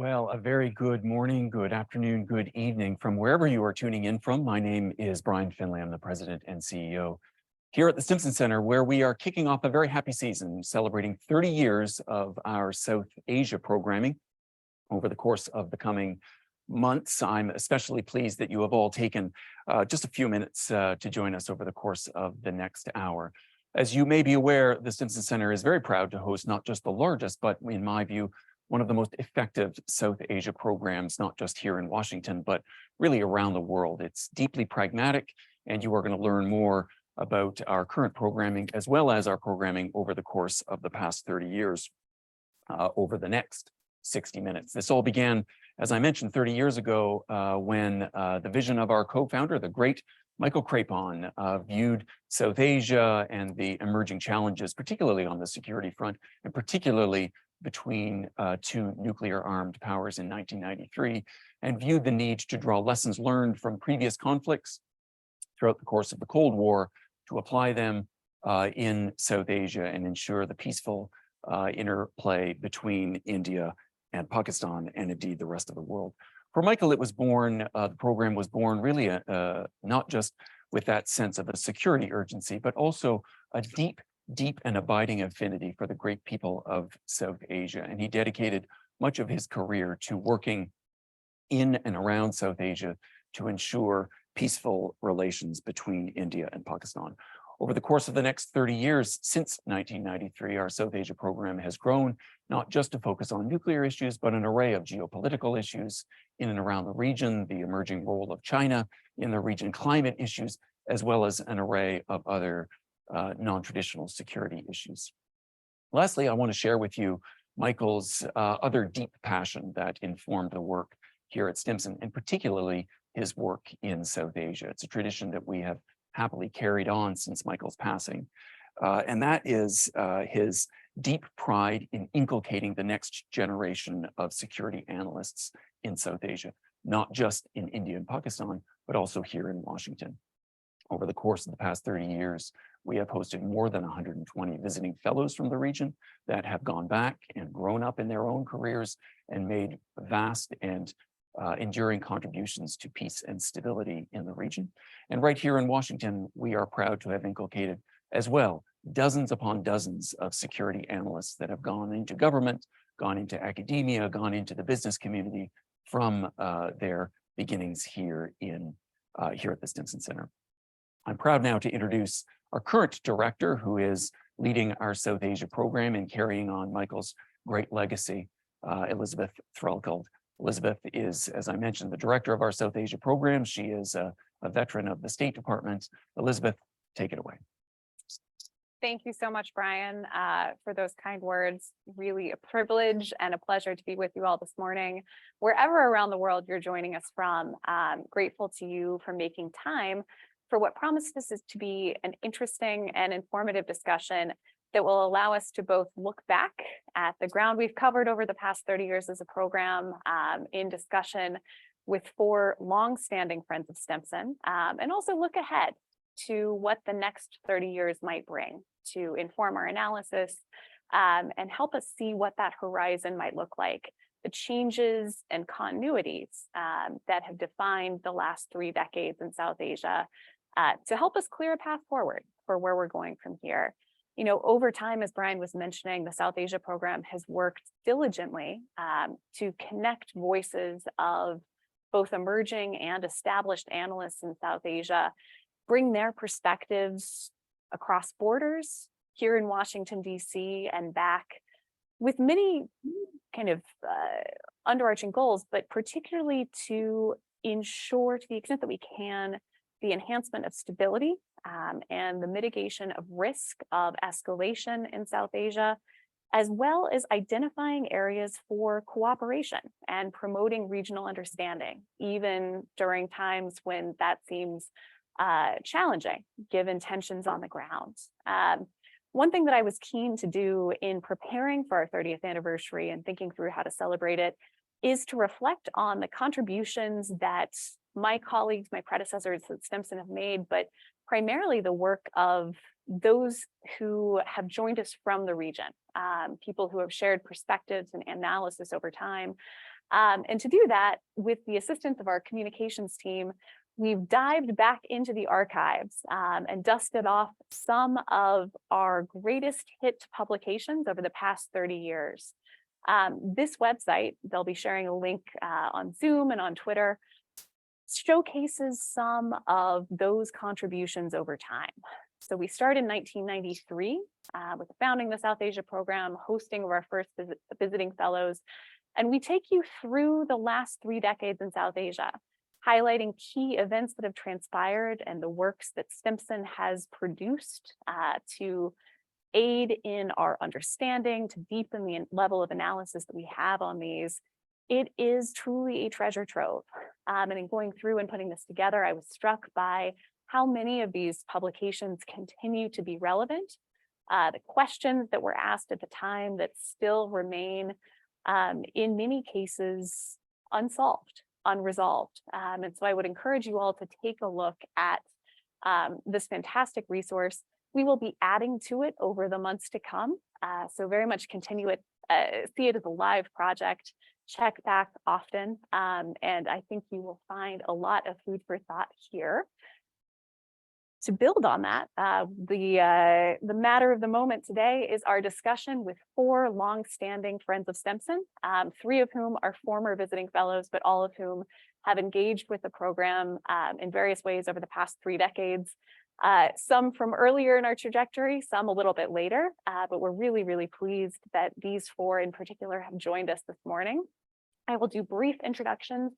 Well, a very good morning, good afternoon, good evening from wherever you are tuning in from. My name is Brian Finlay. I'm the president and CEO here at the Stimson Center, where we are kicking off a very happy season, celebrating 30 years of our South Asia programming over the course of the coming months. I'm especially pleased that you have all taken just a few minutes to join us over the course of the next hour. As you may be aware, the Stimson Center is very proud to host not just the largest, but in my view, one of the most effective South Asia programs, not just here in Washington, but really around the world. It's deeply pragmatic, and you are going to learn more about our current programming as well as our programming over the course of the past 30 years over the next 60 minutes. This all began, as I mentioned, 30 years ago when the vision of our co-founder, the great Michael Crapon, viewed South Asia and the emerging challenges, particularly on the security front, and particularly between two nuclear-armed powers in 1993, and viewed the need to draw lessons learned from previous conflicts throughout the course of the Cold War to apply them in South Asia and ensure the peaceful interplay between India and Pakistan and indeed the rest of the world. For Michael, it was born, the program was born really not just with that sense of a security urgency, but also a deep and abiding affinity for the great people of South Asia. And he dedicated much of his career to working in and around South Asia to ensure peaceful relations between India and Pakistan. Over the course of the next 30 years, since 1993, our South Asia program has grown, not just to focus on nuclear issues, but an array of geopolitical issues in and around the region, the emerging role of China in the region, climate issues, as well as an array of other non-traditional security issues. Lastly, I want to share with you Michael's other deep passion that informed the work here at Stimson, and particularly his work in South Asia. It's a tradition that we have happily carried on since Michael's passing, and that is his deep pride in inculcating the next generation of security analysts in South Asia, not just in India and Pakistan, but also here in Washington. Over the course of the past 30 years, we have hosted more than 120 visiting fellows from the region that have gone back and grown up in their own careers and made vast and enduring contributions to peace and stability in the region. And right here in Washington, we are proud to have inculcated as well dozens upon dozens of security analysts that have gone into government, gone into academia, gone into the business community from their beginnings here at the Stimson Center. I'm proud now to introduce our current director, who is leading our South Asia program and carrying on Michael's great legacy, Elizabeth Threlkeld. Elizabeth is, as I mentioned, the director of our South Asia program. She is a veteran of the State Department. Elizabeth, take it away. Thank you so much, Brian, for those kind words. Really a privilege and a pleasure to be with you all this morning. Wherever around the world you're joining us from, grateful to you for making time for what promises to be an interesting and informative discussion that will allow us to both look back at the ground we've covered over the past 30 years as a program in discussion with four long-standing friends of Stimson, and also look ahead to what the next 30 years might bring to inform our analysis and help us see what that horizon might look like, the changes and continuities that have defined the last 3 decades in South Asia to help us clear a path forward for where we're going from here. You know, over time, as Brian was mentioning, the South Asia program has worked diligently to connect voices of both emerging and established analysts in South Asia, bring their perspectives across borders here in Washington, D.C. and back, with many kind of underarching goals, but particularly to ensure, to the extent that we can, the enhancement of stability and the mitigation of risk of escalation in South Asia, as well as identifying areas for cooperation and promoting regional understanding, even during times when that seems challenging, given tensions on the ground. One thing that I was keen to do in preparing for our 30th anniversary and thinking through how to celebrate it is to reflect on the contributions that my colleagues, my predecessors at Stimson have made, but primarily the work of those who have joined us from the region, people who have shared perspectives and analysis over time, And to do that, with the assistance of our communications team, we've dived back into the archives and dusted off some of our greatest hit publications over the past 30 years. This website, they'll be sharing a link on Zoom and on Twitter, showcases some of those contributions over time. So we started in 1993 with founding the South Asia program, hosting of our first visiting fellows, and we take you through the last 3 decades in South Asia, highlighting key events that have transpired and the works that Stimson has produced to aid in our understanding, to deepen the level of analysis that we have on these. It is truly a treasure trove. And in going through and putting this together, I was struck by how many of these publications continue to be relevant, the questions that were asked at the time that still remain, in many cases, unsolved, unresolved. And so I would encourage you all to take a look at this fantastic resource. We will be adding to it over the months to come. So very much continue it, see it as a live project, check back often. And I think you will find a lot of food for thought here. To build on that, the matter of the moment today is our discussion with 4 longstanding friends of Stimson, 3 of whom are former visiting fellows, but all of whom have engaged with the program in various ways over the past 3 decades. Some from earlier in our trajectory, some a little bit later, but we're really, really pleased that these 4 in particular have joined us this morning. I will do brief introductions,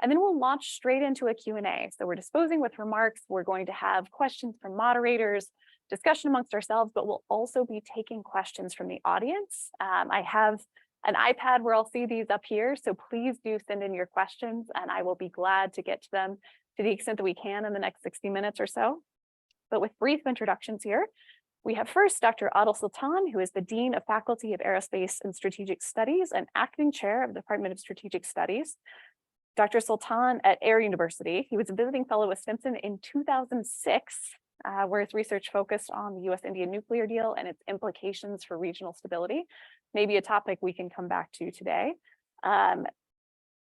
and then we'll launch straight into a Q&A. So we're disposing with remarks. We're going to have questions from moderators, discussion amongst ourselves, but we'll also be taking questions from the audience. I have an iPad where I'll see these up here, so please do send in your questions, and I will be glad to get to them to the extent that we can in the next 60 minutes or so. But with brief introductions here, we have first Dr. Adil Sultan, who is the Dean of Faculty of Aerospace and Strategic Studies and Acting Chair of the Department of Strategic Studies. Dr. Sultan at Air University, he was a visiting fellow with Stimson in 2006, where his research focused on the US-India nuclear deal and its implications for regional stability, maybe a topic we can come back to today.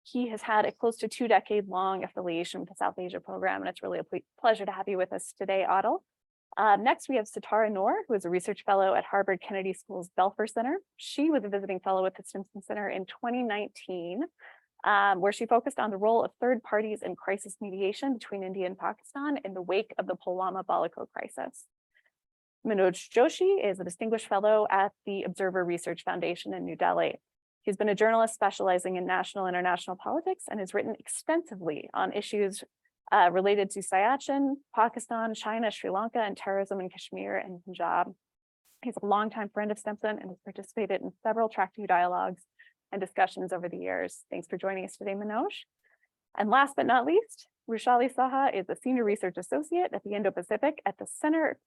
He has had a close to 2-decade-long affiliation with the South Asia program, and it's really a pleasure to have you with us today, Adil. Next, we have Sitara Noor, who is a research fellow at Harvard Kennedy School's Belfer Center. She was a visiting fellow at the Stimson Center in 2019, where she focused on the role of third parties in crisis mediation between India and Pakistan in the wake of the Pulwama-Balakot crisis. Manoj Joshi is a distinguished fellow at the Observer Research Foundation in New Delhi. He's been a journalist specializing in national and international politics and has written extensively on issues related to Siachen, Pakistan, China, Sri Lanka, and terrorism in Kashmir and Punjab. He's a longtime friend of Stimson and has participated in several Track 2 dialogues and discussions over the years. Thanks for joining us today, Manoj. And last but not least, Rushali Saha is a senior research associate at the Indo-Pacific at the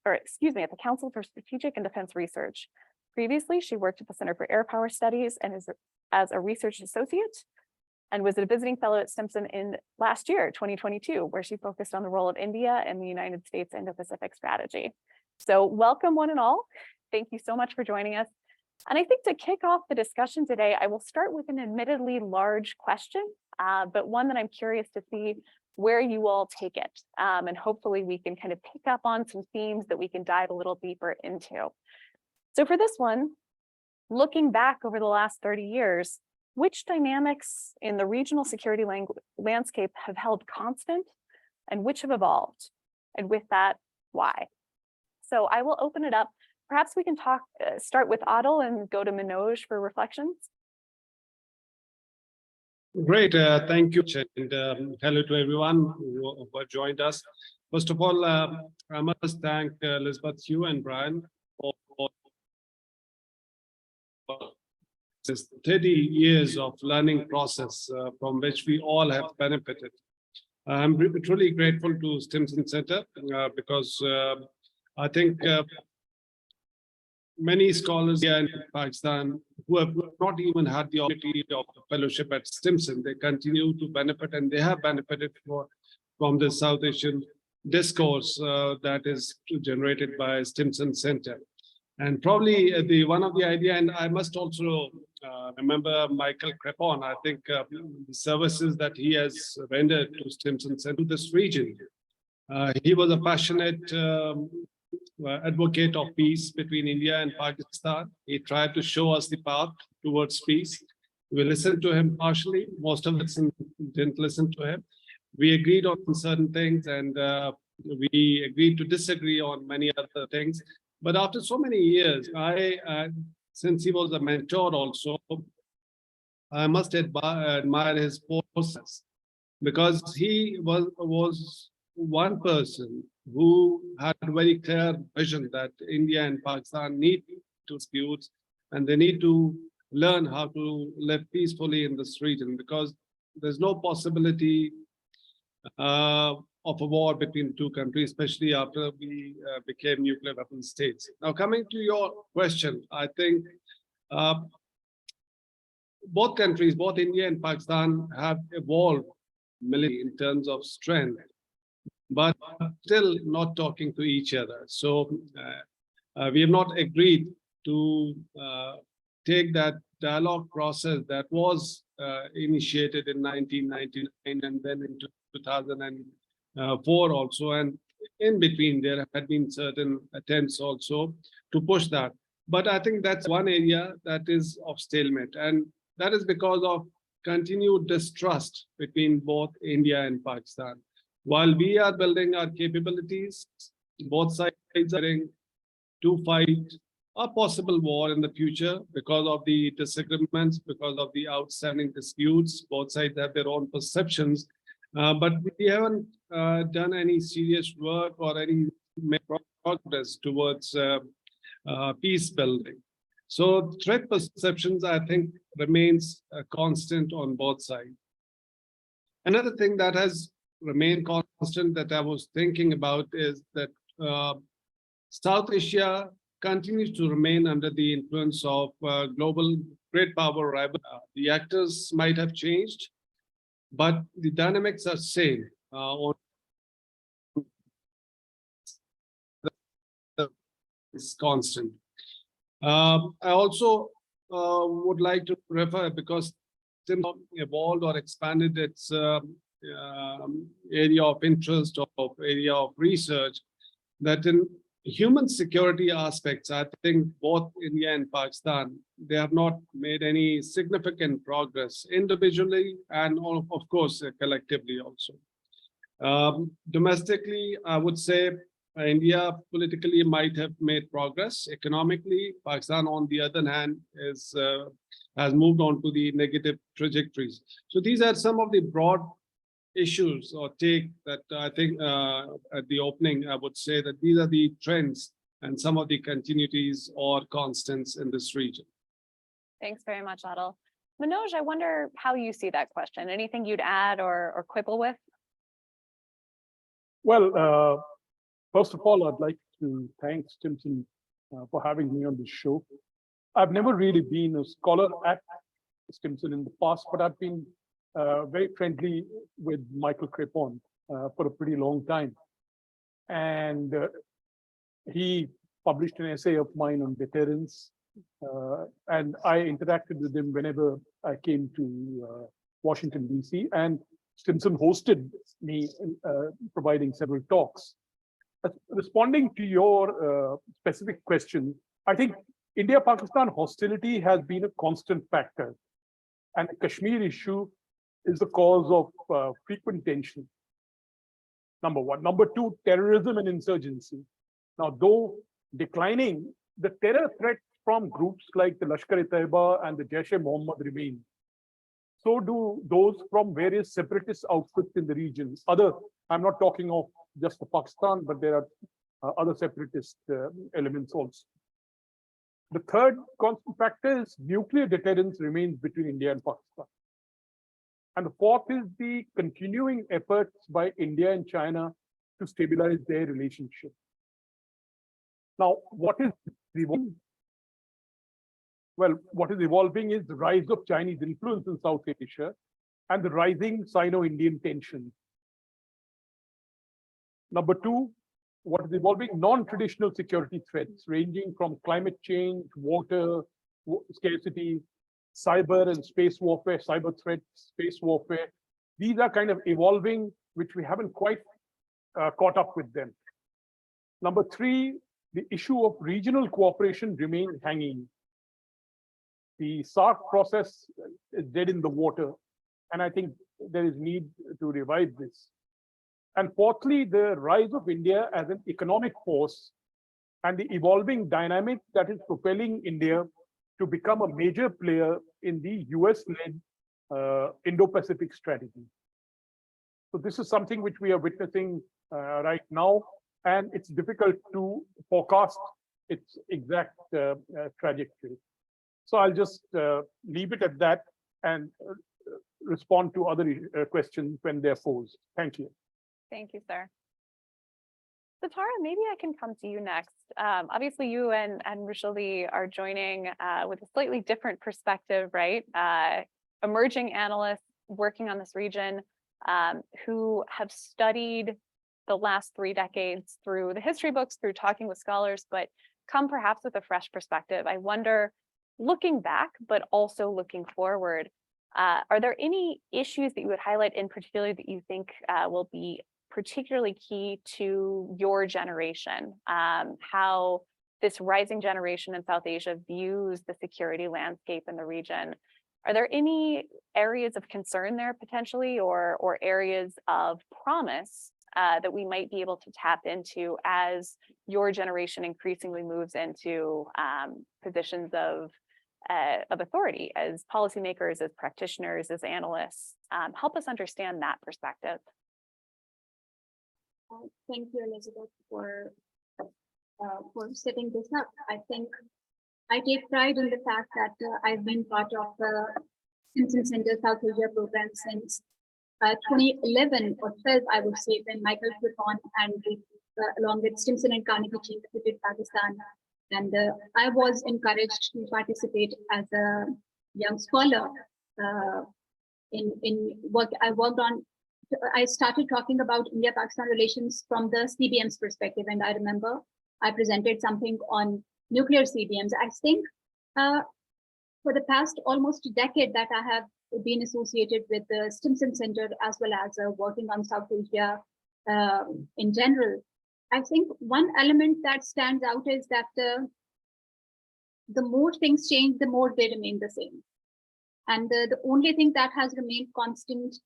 at the Council for Strategic and Defense Research. Previously, she worked at the Center for Air Power Studies and is as a research associate, and was a visiting fellow at Stimson in last year, 2022, where she focused on the role of India and the United States Indo-Pacific strategy. So welcome one and all. Thank you so much for joining us. And I think to kick off the discussion today, I will start with an admittedly large question, but one that I'm curious to see where you all take it. And hopefully we can kind of pick up on some themes that we can dive a little deeper into. So for this one, looking back over the last 30 years, which dynamics in the regional security landscape have held constant and which have evolved? And with that, why? So I will open it up. Perhaps we can start with Adil and go to Manoj for reflections. Great, thank you, and hello to everyone who joined us. First of all, I must thank Elizabeth, you and Brian for this 30 years of learning process from which we all have benefited. I'm truly grateful to Stimson Center because I think many scholars here in Pakistan who have not even had the opportunity of the fellowship at Stimson, they continue to benefit, and they have benefited from the South Asian discourse that is generated by Stimson Center. And probably one of the idea, and I must also remember Michael Crepon. I think the services that he has rendered to Stimson and to this region. He was a passionate advocate of peace between India and Pakistan. He tried to show us the path towards peace. We listened to him partially. Most of us didn't listen to him. We agreed on certain things, and we agreed to disagree on many other things. But after so many years, since he was a mentor also, I must admire his process, because he was one person who had a very clear vision that India and Pakistan need to dispute, and they need to learn how to live peacefully in this region, because there's no possibility of a war between the two countries, especially after we became nuclear weapon states. Now, coming to your question, I think both countries, both India and Pakistan, have evolved in terms of strength, but still not talking to each other. So we have not agreed to take that dialogue process that was initiated in 1999 and then into 2004 also. And in between, there had been certain attempts also to push that. But I think that's one area that is of stalemate. And that is because of continued distrust between both India and Pakistan. While we are building our capabilities, both sides are trying to fight a possible war in the future because of the disagreements, because of the outstanding disputes. Both sides have their own perceptions, but we haven't done any serious work or any progress towards peace building. So threat perceptions, I think, remains constant on both sides. Another thing that has remained constant that I was thinking about is that South Asia continues to remain under the influence of global great power rival. The actors might have changed, but the dynamics are same. It's constant. I also would like to refer, because Tim evolved or expanded its area of interest or area of research, that in human security aspects, I think both India and Pakistan, they have not made any significant progress individually and of course collectively also. Domestically, I would say India politically might have made progress. Economically, Pakistan, on the other hand, has moved on to the negative trajectories. So these are some of the broad issues or take that I think at the opening, I would say that these are the trends and some of the continuities or constants in this region. Thanks very much, Adil. Manoj, I wonder how you see that question. Anything you'd add or quibble with? Well, first of all, I'd like to thank Stimson for having me on this show. I've never really been a scholar at Stimson in the past, but I've been very friendly with Michael Crepon for a pretty long time. And he published an essay of mine on deterrence. And I interacted with him whenever I came to Washington, DC. And Stimson hosted me providing several talks. Responding to your specific question, I think India-Pakistan hostility has been a constant factor. And the Kashmir issue is the cause of frequent tension. Number one. Number two, terrorism and insurgency. Now, though declining, the terror threat from groups like the Lashkar-e-Taiba and the Jaish-e-Mohammed remain. So do those from various separatist outfits in the region. I'm not talking of just the Pakistan, but there are other separatist elements also. The third constant factor is nuclear deterrence remains between India and Pakistan. And the fourth is the continuing efforts by India and China to stabilize their relationship. Now, what is evolving? Well, what is evolving is the rise of Chinese influence in South Asia and the rising Sino-Indian tension. Number two, what is evolving? Non-traditional security threats ranging from climate change, water scarcity, cyber and space warfare, cyber threats, space warfare. These are kind of evolving, which we haven't quite caught up with them. Number three, the issue of regional cooperation remains hanging. The SARC process is dead in the water, and I think there is need to revive this. And fourthly, the rise of India as an economic force and the evolving dynamic that is propelling India to become a major player in the US-led Indo-Pacific strategy. So this is something which we are witnessing right now, and it's difficult to forecast its exact trajectory. So I'll just leave it at that and respond to other questions when they're posed. Thank you. Thank you, sir. So Tara, maybe I can come to you next. Obviously, you and Rushali are joining with a slightly different perspective, right? Emerging analysts working on this region who have studied the last 3 decades through the history books, through talking with scholars, but come perhaps with a fresh perspective. I wonder, looking back, but also looking forward, are there any issues that you would highlight in particular that you think will be particularly key to your generation, how this rising generation in South Asia views the security landscape in the region? Are there any areas of concern there potentially, or areas of promise that we might be able to tap into as your generation increasingly moves into positions of authority as policymakers, as practitioners, as analysts? Help us understand that perspective. Thank you, Elizabeth, for setting this up. I think I take pride in the fact that I've been part of the Stimson Center South Asia program since 2011 or 12, I would say, when Michael Clifton and along with Stimson and Carnegie Chief visited Pakistan. And I was encouraged to participate as a young scholar in work I worked on. I started talking about India-Pakistan relations from the CBM's perspective. And I remember I presented something on nuclear CBMs. I think for the past almost a decade that I have been associated with the Stimson Center, as well as working on South Asia in general, I think one element that stands out is that the more things change, the more they remain the same. And the only thing that has remained constant,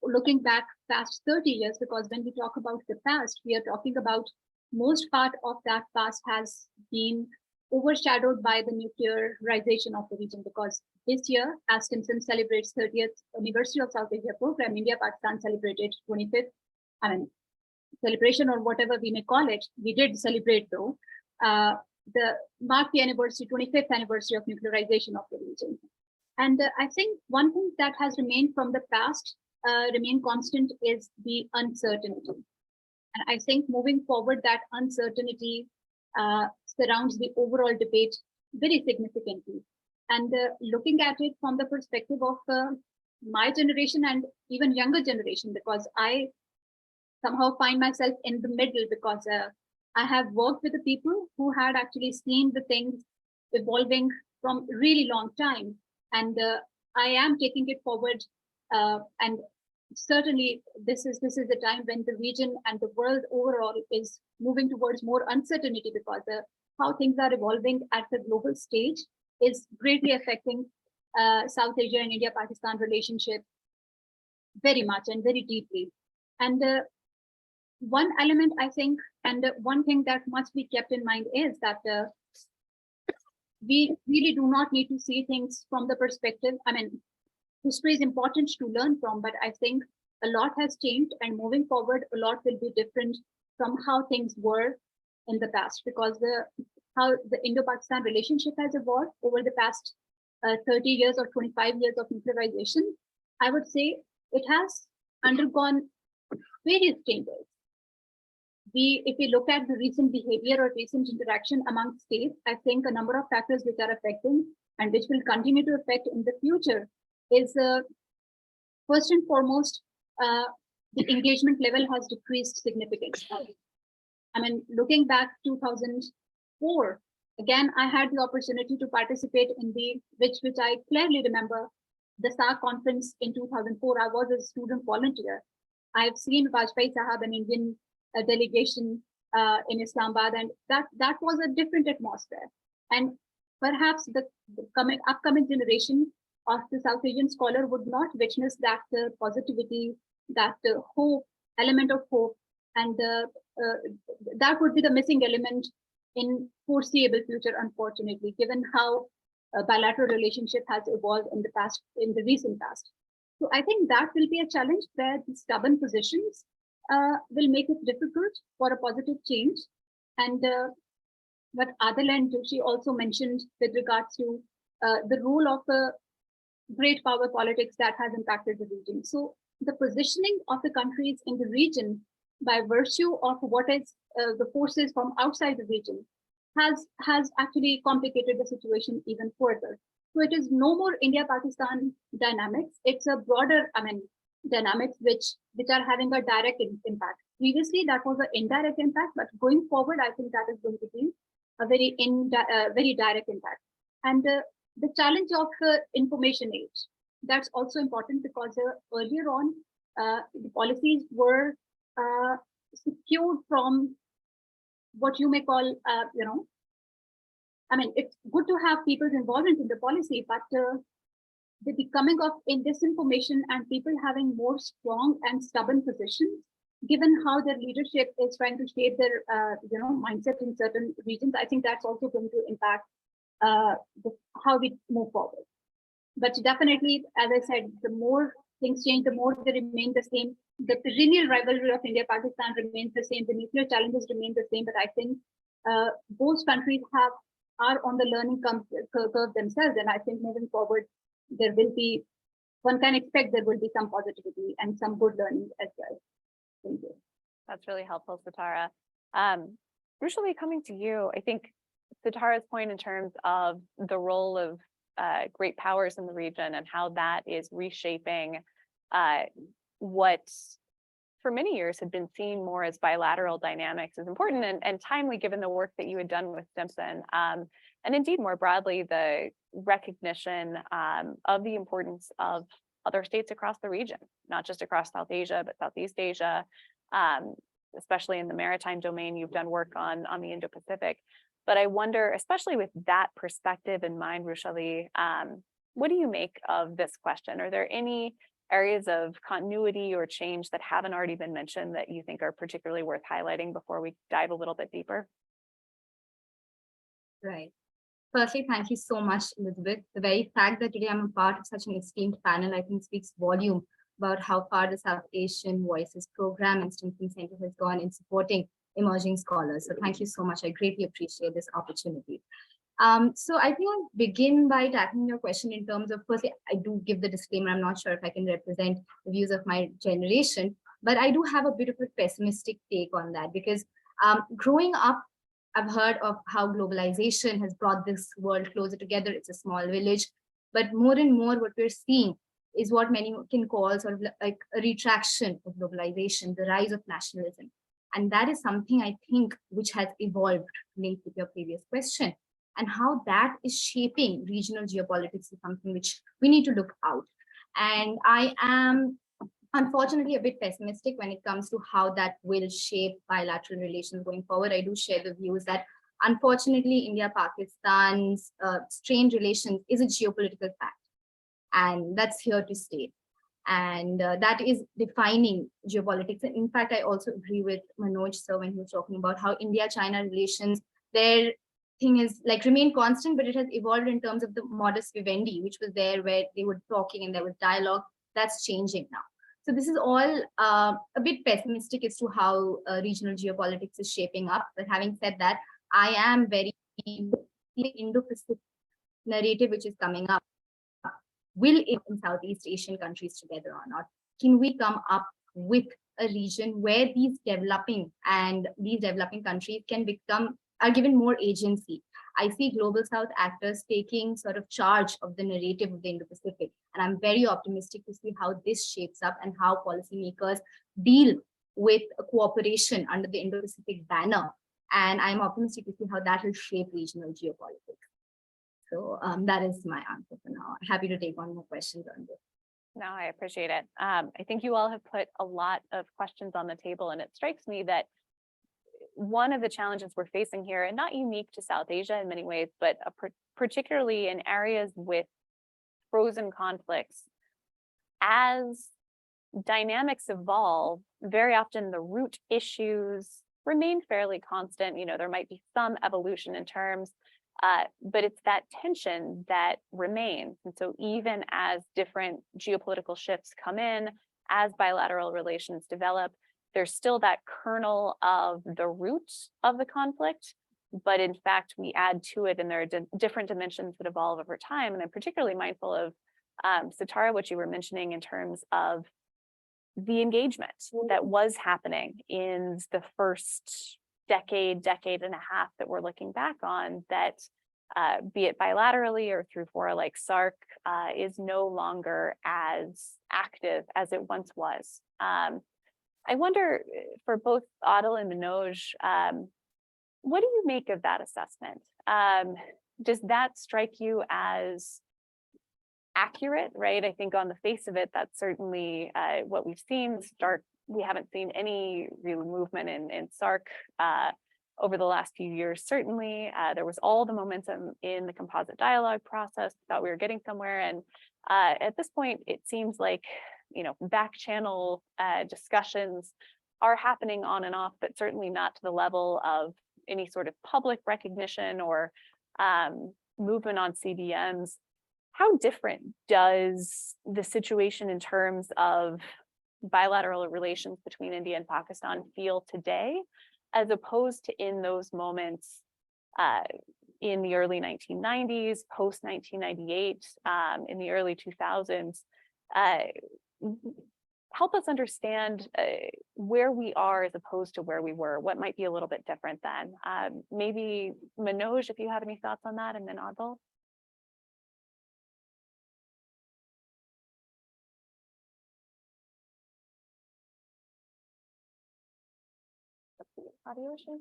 looking back past 30 years, because when we talk about the past, we are talking about most part of that past has been overshadowed by the nuclearization of the region, because this year, as Stimson celebrates 30th anniversary of South Asia program, India-Pakistan celebrated 25th, celebration or whatever we may call it. We did celebrate though, the 25th anniversary of nuclearization of the region. And I think one thing that has remained from the past, remain constant, is the uncertainty. And I think moving forward, that uncertainty surrounds the overall debate very significantly. And looking at it from the perspective of my generation and even younger generation, because I somehow find myself in the middle, because I have worked with the people who had actually seen the things evolving from really long time. And I am taking it forward. And certainly this is the time when the region and the world overall is moving towards more uncertainty, because how things are evolving at the global stage is greatly affecting South Asia and India-Pakistan relationship very much and very deeply. And one element, I think, and one thing that must be kept in mind is that we really do not need to see things from the perspective, history is important to learn from, but I think a lot has changed, and moving forward, a lot will be different from how things were in the past, because how the Indo-Pakistan relationship has evolved over the past 30 years or 25 years of nuclearization. I would say it has undergone various changes. If we look at the recent behavior or recent interaction among states, I think a number of factors which are affecting and which will continue to affect in the future is first and foremost, the engagement level has decreased significantly. Looking back 2004, again, I had the opportunity to participate in which I clearly remember, the SAARC conference in 2004. I was a student volunteer. I've seen Vajpayee Sahab, an Indian delegation in Islamabad, and that was a different atmosphere. And perhaps the upcoming generation of the South Asian scholar would not witness that positivity, that hope, element of hope, and that would be the missing element in foreseeable future, unfortunately, given how bilateral relationship has evolved in the recent past. So I think that will be a challenge where the stubborn positions will make it difficult for a positive change. And what Adil and Joshi also mentioned with regards to the role of great power politics that has impacted the region. So the positioning of the countries in the region by virtue of what is the forces from outside the region has actually complicated the situation even further. So it is no more India-Pakistan dynamics. It's a broader, dynamics which are having a direct impact. Previously, that was an indirect impact, but going forward, I think that is going to be a very direct impact. And the challenge of information age, that's also important, because earlier on, the policies were secured from what you may call, it's good to have people's involvement in the policy, but the becoming of disinformation and people having more strong and stubborn positions, given how their leadership is trying to shape their mindset in certain regions, I think that's also going to impact how we move forward. But definitely, as I said, the more things change, the more they remain the same. The perennial rivalry of India-Pakistan remains the same. The nuclear challenges remain the same. But I think both countries are on the learning curve themselves. And I think moving forward, one can expect there will be some positivity and some good learning as well. Thank you. That's really helpful, Sitara. Rushali, coming to you, I think Sitara's point in terms of the role of great powers in the region and how that is reshaping what for many years had been seen more as bilateral dynamics is important and timely, given the work that you had done with Stimson. And indeed, more broadly, the recognition of the importance of other states across the region, not just across South Asia, but Southeast Asia, especially in the maritime domain. You've done work on the Indo-Pacific. But I wonder, especially with that perspective in mind, Rushali, what do you make of this question? Are there any areas of continuity or change that haven't already been mentioned that you think are particularly worth highlighting before we dive a little bit deeper? Right. Firstly, thank you so much, Elizabeth. The very fact that today I'm a part of such an esteemed panel, I think speaks volume about how far the South Asian Voices Program and Stimson Center has gone in supporting emerging scholars. So thank you so much. I greatly appreciate this opportunity. So I think I'll begin by tackling your question in terms of, firstly, I do give the disclaimer, I'm not sure if I can represent the views of my generation, but I do have a bit of a pessimistic take on that, because growing up, I've heard of how globalization has brought this world closer together. It's a small village, but more and more what we're seeing is what many can call sort of like a retraction of globalization, the rise of nationalism. And that is something I think which has evolved, linked with your previous question. And how that is shaping regional geopolitics is something which we need to look out. And I am unfortunately a bit pessimistic when it comes to how that will shape bilateral relations going forward. I do share the views that unfortunately India-Pakistan's strained relations is a geopolitical fact. And that's here to stay. And that is defining geopolitics. And in fact, I also agree with Manoj sir when he was talking about how India-China relations, their thing is like remain constant, but it has evolved in terms of the modus vivendi, which was there where they were talking and there was dialogue. That's changing now. So this is all a bit pessimistic as to how regional geopolitics is shaping up. But having said that, I am very Indo-Pacific narrative which is coming up. Will it in Southeast Asian countries together or not? Can we come up with a region where these developing countries are given more agency? I see Global South actors taking sort of charge of the narrative of the Indo-Pacific. And I'm very optimistic to see how this shapes up and how policymakers deal with a cooperation under the Indo-Pacific banner And I'm optimistic to see how that will shape regional geopolitics. So that is my answer for now. Happy to take on more questions on this. No, I appreciate it. I think you all have put a lot of questions on the table, and it strikes me that one of the challenges we're facing here, and not unique to South Asia in many ways, but particularly in areas with frozen conflicts, as dynamics evolve, very often the root issues remain fairly constant. You know, there might be some evolution in terms, but it's that tension that remains. And so even as different geopolitical shifts come in, as bilateral relations develop, there's still that kernel of the root of the conflict, but in fact, we add to it, and there are different dimensions that evolve over time. And I'm particularly mindful of, Sitara, what you were mentioning in terms of the engagement that was happening in the first decade and a half that we're looking back on, that be it bilaterally or through fora like SARC, is no longer as active as it once was. I wonder, for both Adil and Manoj, what do you make of that assessment? Does that strike you as accurate, right? I think on the face of it, that's certainly what we've seen. We haven't seen any real movement in SARC over the last few years. Certainly, there was all the momentum in the composite dialogue process. Thought we were getting somewhere, and at this point, it seems like, you know, back channel discussions are happening on and off, but certainly not to the level of any sort of public recognition or movement on CBMs. How different does the situation in terms of bilateral relations between India and Pakistan feel today, as opposed to in those moments in the early 1990s, post 1998, in the early 2000s? Help us understand where we are as opposed to where we were. What might be a little bit different then? Maybe Manoj, if you have any thoughts on that, and then Adil. Audio issue?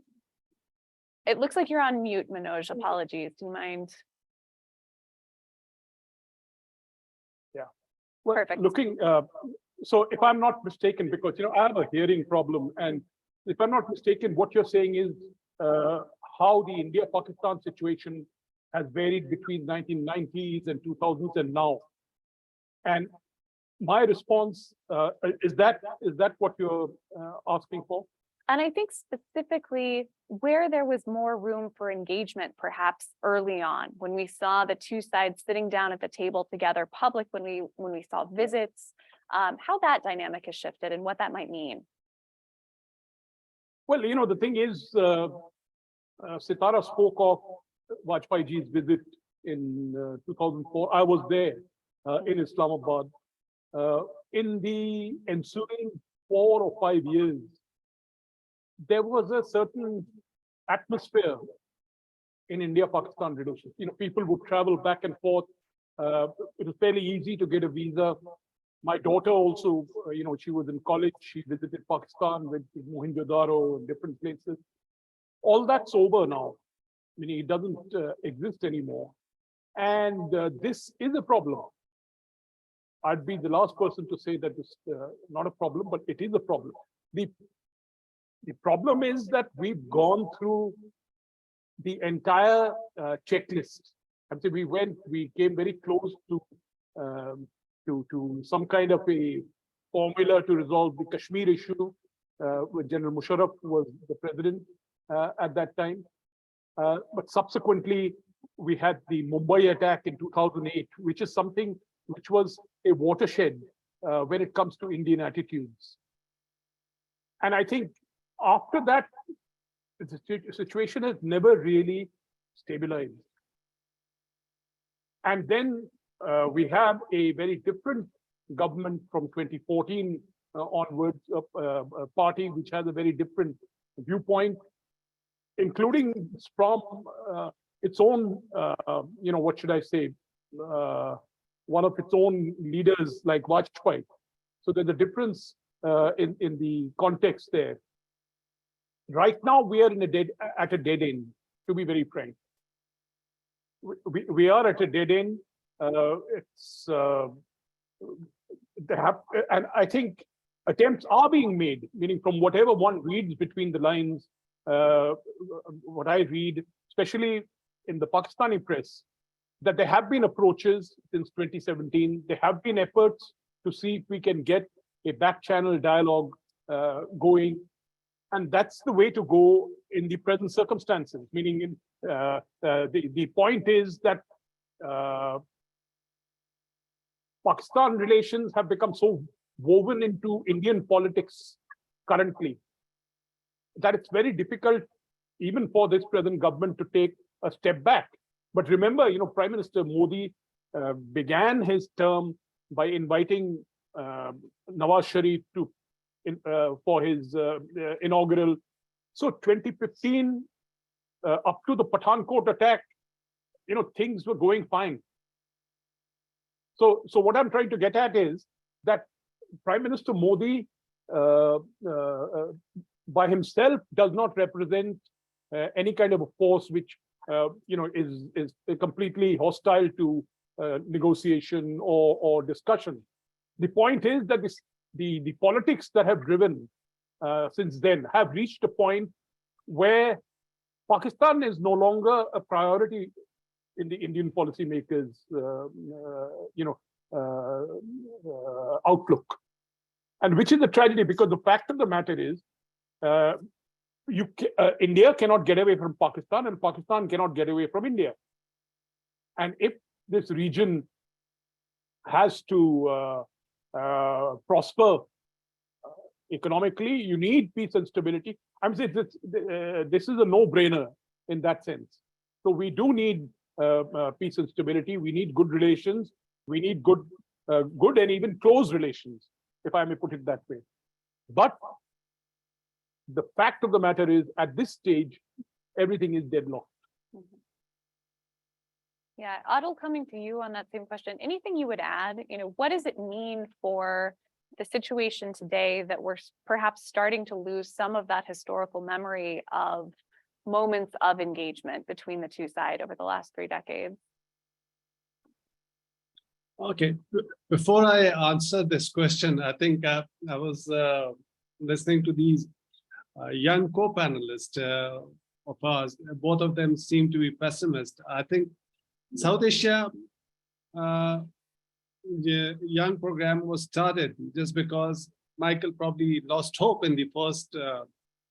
It looks like you're on mute, Manoj. Apologies. Do you mind? Yeah. Well, Perfect. looking, so if I'm not mistaken, because, you know, I have a hearing problem, and if I'm not mistaken, what you're saying is how the India-Pakistan situation has varied between 1990s and 2000s and now. And my response, is that what you're asking for? And I think specifically where there was more room for engagement, perhaps early on, when we saw the two sides sitting down at the table together, public, when we saw visits, how that dynamic has shifted and what that might mean. Well, you know, the thing is, Sitara spoke of Vajpayeeji's visit in 2004. I was there in Islamabad. In the ensuing 4 or 5 years, there was a certain atmosphere in India-Pakistan relations. You know, people would travel back and forth. It was fairly easy to get a visa. My daughter also, you know, she was in college. She visited Pakistan, went to Mohenjo-daro and different places. All that's over now. I mean, it doesn't exist anymore. And this is a problem. I'd be the last person to say that it's not a problem, but it is a problem. The problem is that we've gone through the entire checklist. And so we came very close to some kind of a formula to resolve the Kashmir issue, where General Musharraf was the president at that time. But subsequently, we had the Mumbai attack in 2008, which is something which was a watershed when it comes to Indian attitudes. And I think after that, the situation has never really stabilized. And then we have a very different government from 2014 onwards, a party which has a very different viewpoint, including from its own, you know, what should I say, one of its own leaders like Vajpayee. So there's a difference in the context there. right now we are at a dead end, to be very frank. We are at a dead end. And I think attempts are being made, meaning from whatever one reads between the lines, what I read, especially in the Pakistani press, that there have been approaches since 2017. There have been efforts to see if we can get a back channel dialogue going. And that's the way to go in the present circumstances, meaning the point is that Pakistan relations have become so woven into Indian politics currently that it's very difficult even for this present government to take a step back. But remember, Prime Minister Modi began his term by inviting Nawaz Sharif for his inaugural. So 2015, up to the Pathankot attack, things were going fine. So what I'm trying to get at is that Prime Minister Modi by himself does not represent any kind of a force which is completely hostile to negotiation or discussion. The point is that the politics that have driven since then have reached a point where Pakistan is no longer a priority in the Indian policymakers' outlook, and which is a tragedy, because the fact of the matter is, India cannot get away from Pakistan, and Pakistan cannot get away from India. And if this region has to prosper economically, you need peace and stability. I'm saying this is a no-brainer in that sense. So we do need peace and stability. We need good relations. We need good and even close relations, if I may put it that way. But the fact of the matter is, at this stage, everything is deadlocked. Mm-hmm. Yeah, Adil, coming to you on that same question, anything you would add? What does it mean for the situation today that we're perhaps starting to lose some of that historical memory of moments of engagement between the two sides over the last 3 decades? Okay, before I answer this question, I think I was listening to these young co-panelists of ours. Both of them seem to be pessimists. I think South Asia, the young program was started just because Michael probably lost hope in the first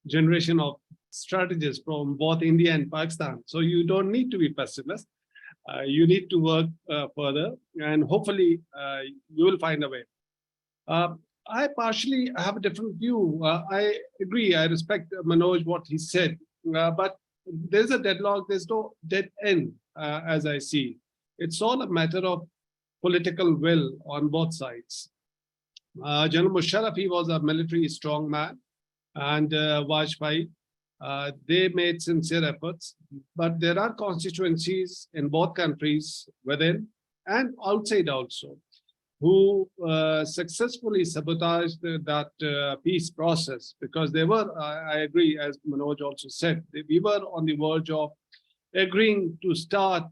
generation of strategists from both India and Pakistan. So you don't need to be pessimist. You need to work further, and hopefully you will find a way. I partially have a different view. I agree, I respect Manoj, what he said, but there's a deadlock, there's no dead end, as I see. It's all a matter of political will on both sides. General Musharraf, he was a military strong man, and Vajpayee, they made sincere efforts, but there are constituencies in both countries, within and outside also, who successfully sabotaged that peace process, because they were, I agree, as Manoj also said, we were on the verge of agreeing to start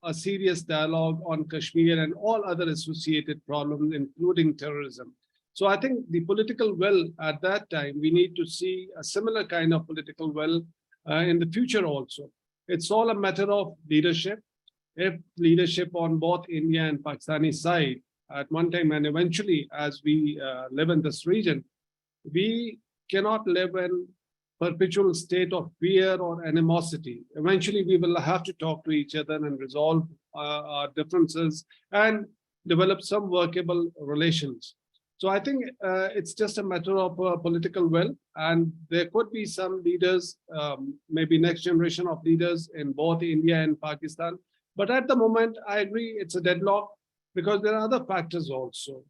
a serious dialogue on Kashmir and all other associated problems, including terrorism. So I think the political will at that time, we need to see a similar kind of political will in the future also. It's all a matter of leadership. If leadership on both India and Pakistani side at one time, and eventually as we live in this region, we cannot live in perpetual state of fear or animosity. Eventually we will have to talk to each other and resolve our differences and develop some workable relations. So I think it's just a matter of political will, and there could be some leaders, maybe next generation of leaders in both India and Pakistan. But at the moment, I agree it's a deadlock because there are other factors also.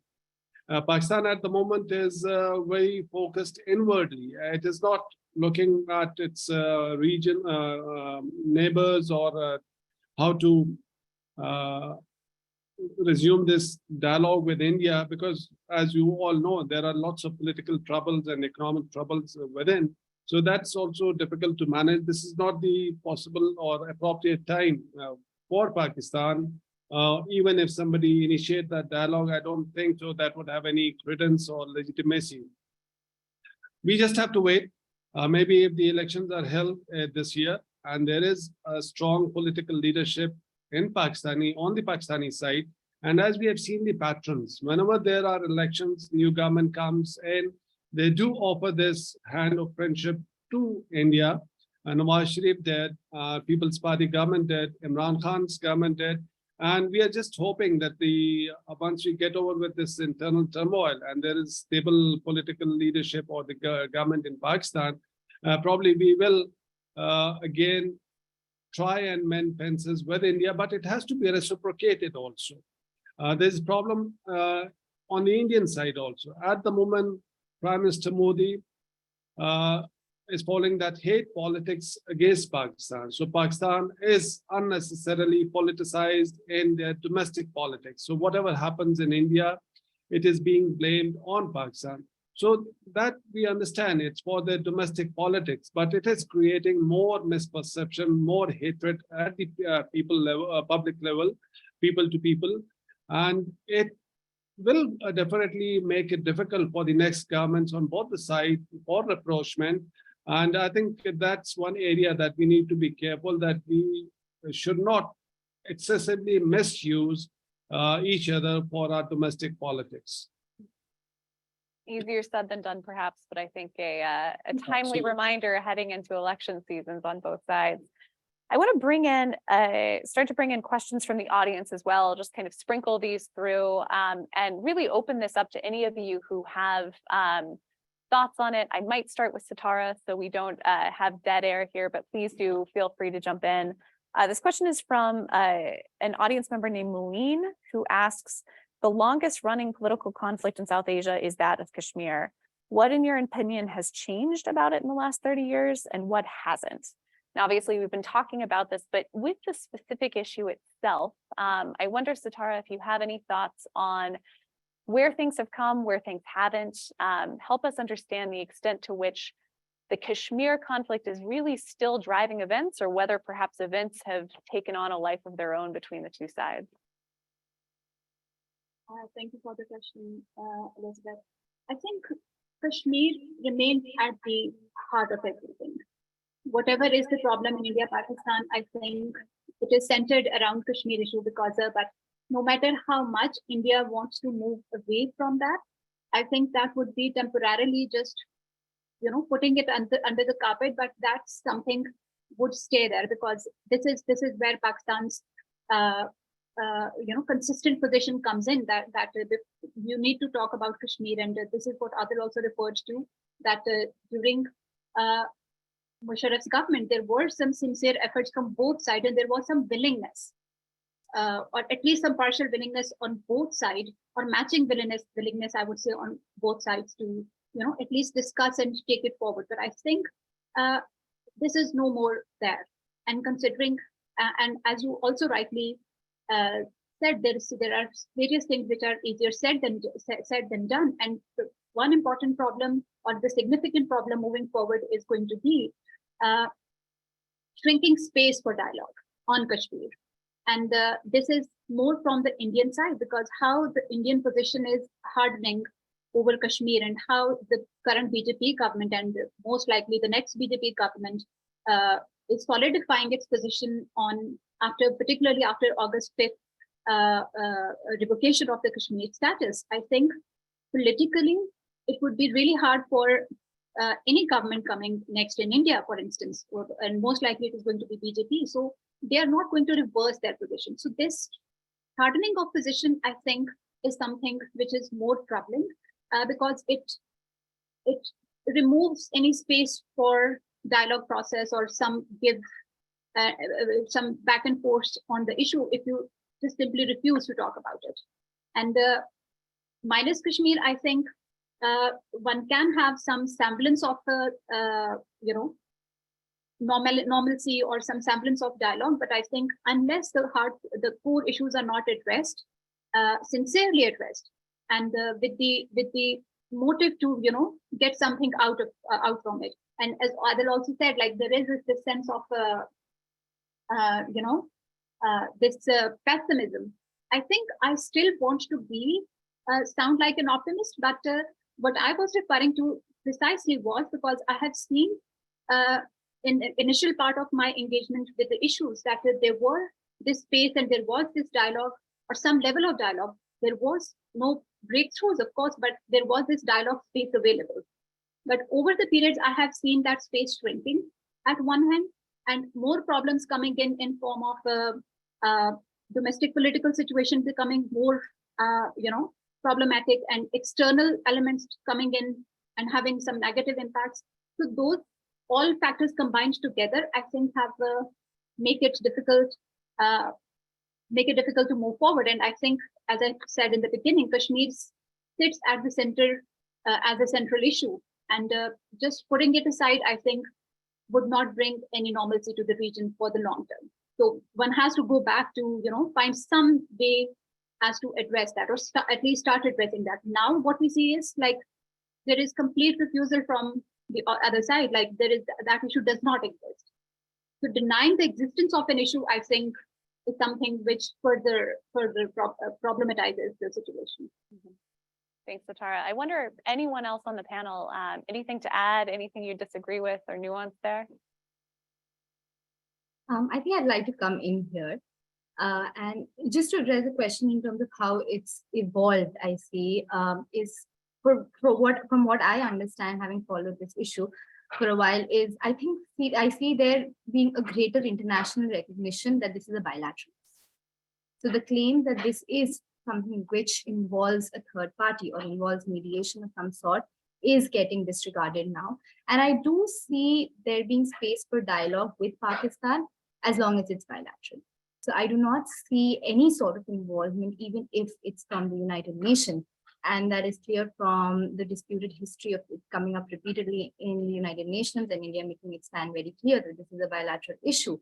Pakistan at the moment is very focused inwardly. It is not looking at its region, neighbors, or how to resume this dialogue with India, because as you all know, there are lots of political troubles and economic troubles within. So that's also difficult to manage. This is not the possible or appropriate time for Pakistan. Even if somebody initiate that dialogue, I don't think so that would have any credence or legitimacy. We just have to wait. Maybe if the elections are held this year and there is a strong political leadership on the Pakistani side, and as we have seen the patterns, whenever there are elections, new government comes in, they do offer this hand of friendship to India. And Nawaz Sharif did, People's Party government did, Imran Khan's government did. And we are just hoping that once we get over with this internal turmoil and there is stable political leadership or the government in Pakistan, probably we will again try and mend fences with India, but it has to be reciprocated also. There's a problem on the Indian side also. At the moment, Prime Minister Modi is following that hate politics against Pakistan. So Pakistan is unnecessarily politicized in their domestic politics. So whatever happens in India, it is being blamed on Pakistan. So that we understand it's for their domestic politics, but it is creating more misperception, more hatred at the people level, public level, people to people. And it will definitely make it difficult for the next governments on both the sides for rapprochement. And I think that's one area that we need to be careful that we should not excessively misuse each other for our domestic politics. Easier said than done, perhaps, but I think a timely reminder heading into election seasons on both sides. I want to start to bring in questions from the audience as well, just kind of sprinkle these through and really open this up to any of you who have thoughts on it. I might start with Sitara so we don't have dead air here, but please do feel free to jump in. This question is from an audience member named Moeen, who asks, the longest running political conflict in South Asia is that of Kashmir. What, in your opinion, has changed about it in the last 30 years and what hasn't? Now, obviously, we've been talking about this, but with the specific issue itself, I wonder, Sitara, if you have any thoughts on where things have come, where things haven't. Help us understand the extent to which the Kashmir conflict is really still driving events, or whether perhaps events have taken on a life of their own between the two sides. Thank you for the question, Elizabeth. I think Kashmir remains at the heart of everything. Whatever is the problem in India, Pakistan, I think it is centered around Kashmir issue because but no matter how much India wants to move away from that, I think that would be temporarily just, putting it under the carpet, but that's something would stay there because this is where Pakistan's consistent position comes in that you need to talk about Kashmir, and this is what Adil also referred to, that during Musharraf's government, there were some sincere efforts from both sides, and there was some willingness, or at least some partial willingness on both sides, or matching willingness, I would say, on both sides to, at least discuss and take it forward. But I think this is no more there. And considering, and as you also rightly said, there are various things which are easier said than done. And one important problem, or the significant problem moving forward, is going to be shrinking space for dialogue on Kashmir. And this is more from the Indian side, because how the Indian position is hardening over Kashmir, and how the current BJP government and most likely the next BJP government is solidifying its position on particularly after August 5th revocation of the Kashmir status. I think politically it would be really hard for any government coming next in India, for instance, and most likely it is going to be BJP. So they are not going to reverse their position. So this hardening of position, I think, is something which is more troubling because it removes any space for dialogue process or some back and forth on the issue if you just simply refuse to talk about it. And minus Kashmir, I think one can have some semblance of normalcy or some semblance of dialogue, but I think unless the core issues are not addressed, sincerely addressed, and with the motive to, get something out from it. And as Adil also said, like there is this sense of, this pessimism. I think I still want to be sound like an optimist, but what I was referring to precisely was because I have seen in the initial part of my engagement with the issues that there were this space and there was this dialogue or some level of dialogue. There was no breakthroughs, of course, but there was this dialogue space available. But over the periods, I have seen that space shrinking at one hand and more problems coming in form of domestic political situation becoming more, problematic and external elements coming in and having some negative impacts. So those all factors combined together, I think, have make it difficult to move forward. And I think, as I said in the beginning, Kashmir sits at the center as a central issue, and just putting it aside, I think, would not bring any normalcy to the region for the long term. So one has to go back to, find some way as to address that, or at least start addressing that. Now, what we see is like there is complete refusal from the other side, like there is that issue does not exist. So denying the existence of an issue, I think, is something which further problematizes the situation. Thanks, Satara. I wonder if anyone else on the panel, anything to add, anything you disagree with or nuance there? I think I'd like to come in here and just to address the question in terms of how it's evolved, I see, is from what I understand, having followed this issue for a while, is I see there being a greater international recognition that this is a bilateral. So the claim that this is something which involves a third party or involves mediation of some sort is getting disregarded now. And I do see there being space for dialogue with Pakistan as long as it's bilateral. So I do not see any sort of involvement, even if it's from the United Nations. And that is clear from the disputed history of it coming up repeatedly in the United Nations and India making it stand very clear that this is a bilateral issue.